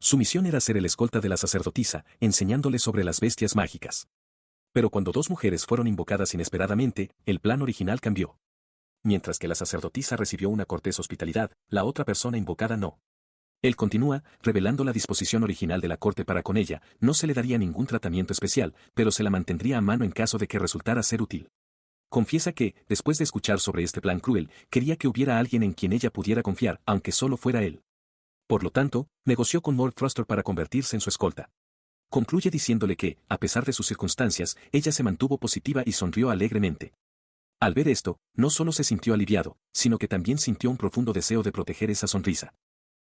Su misión era ser el escolta de la sacerdotisa, enseñándole sobre las bestias mágicas. Pero cuando 2 mujeres fueron invocadas inesperadamente, el plan original cambió. Mientras que la sacerdotisa recibió una cortés hospitalidad, la otra persona invocada no. Él continúa, revelando la disposición original de la corte para con ella, no se le daría ningún tratamiento especial, pero se la mantendría a mano en caso de que resultara ser útil. Confiesa que, después de escuchar sobre este plan cruel, quería que hubiera alguien en quien ella pudiera confiar, aunque solo fuera él. Por lo tanto, negoció con Lord Thruster para convertirse en su escolta. Concluye diciéndole que, a pesar de sus circunstancias, ella se mantuvo positiva y sonrió alegremente. Al ver esto, no solo se sintió aliviado, sino que también sintió un profundo deseo de proteger esa sonrisa.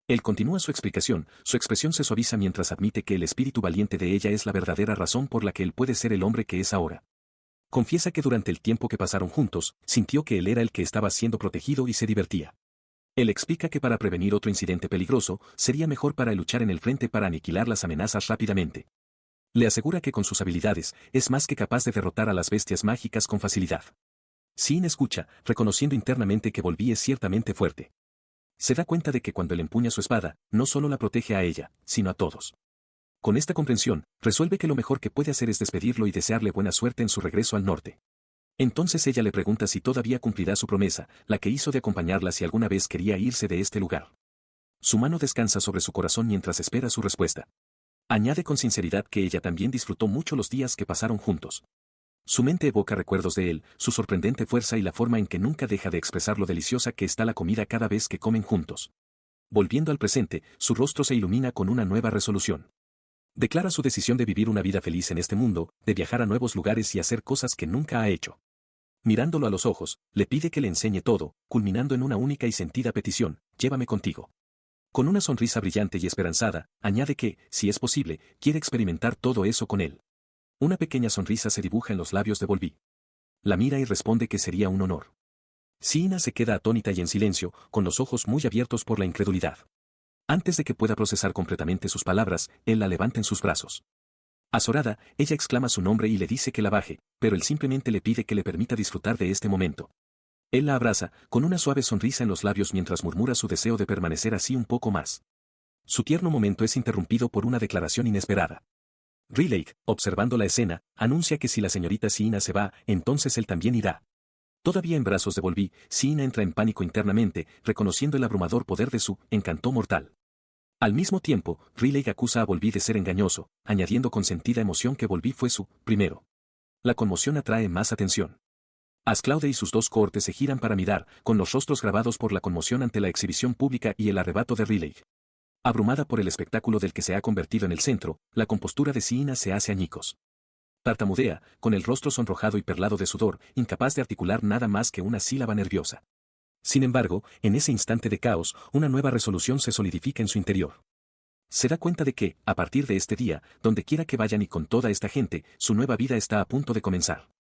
Él continúa su explicación, su expresión se suaviza mientras admite que el espíritu valiente de ella es la verdadera razón por la que él puede ser el hombre que es ahora. Confiesa que durante el tiempo que pasaron juntos, sintió que él era el que estaba siendo protegido y se divertía. Él explica que para prevenir otro incidente peligroso, sería mejor para él luchar en el frente para aniquilar las amenazas rápidamente. Le asegura que con sus habilidades, es más que capaz de derrotar a las bestias mágicas con facilidad. Sin escucha, reconociendo internamente que Volví es ciertamente fuerte. Se da cuenta de que cuando él empuña su espada, no solo la protege a ella, sino a todos. Con esta comprensión, resuelve que lo mejor que puede hacer es despedirlo y desearle buena suerte en su regreso al norte. Entonces ella le pregunta si todavía cumplirá su promesa, la que hizo de acompañarla si alguna vez quería irse de este lugar. Su mano descansa sobre su corazón mientras espera su respuesta. Añade con sinceridad que ella también disfrutó mucho los días que pasaron juntos. Su mente evoca recuerdos de él, su sorprendente fuerza y la forma en que nunca deja de expresar lo deliciosa que está la comida cada vez que comen juntos. Volviendo al presente, su rostro se ilumina con una nueva resolución. Declara su decisión de vivir una vida feliz en este mundo, de viajar a nuevos lugares y hacer cosas que nunca ha hecho. Mirándolo a los ojos, le pide que le enseñe todo, culminando en una única y sentida petición: llévame contigo. Con una sonrisa brillante y esperanzada, añade que, si es posible, quiere experimentar todo eso con él. Una pequeña sonrisa se dibuja en los labios de Volvi. La mira y responde que sería un honor. Siina se queda atónita y en silencio, con los ojos muy abiertos por la incredulidad. Antes de que pueda procesar completamente sus palabras, él la levanta en sus brazos. Azorada, ella exclama su nombre y le dice que la baje, pero él simplemente le pide que le permita disfrutar de este momento. Él la abraza, con una suave sonrisa en los labios mientras murmura su deseo de permanecer así un poco más. Su tierno momento es interrumpido por una declaración inesperada. Riley, observando la escena, anuncia que si la señorita Siina se va, entonces él también irá. Todavía en brazos de Volvi, Siina entra en pánico internamente, reconociendo el abrumador poder de su encanto mortal. Al mismo tiempo, Riley acusa a Volvi de ser engañoso, añadiendo con sentida emoción que Volvi fue su primero. La conmoción atrae más atención. Asclaude y sus dos cohortes se giran para mirar, con los rostros grabados por la conmoción ante la exhibición pública y el arrebato de Riley. Abrumada por el espectáculo del que se ha convertido en el centro, la compostura de Siina se hace añicos. Tartamudea, con el rostro sonrojado y perlado de sudor, incapaz de articular nada más que una sílaba nerviosa. Sin embargo, en ese instante de caos, una nueva resolución se solidifica en su interior. Se da cuenta de que, a partir de este día, donde quiera que vayan y con toda esta gente, su nueva vida está a punto de comenzar.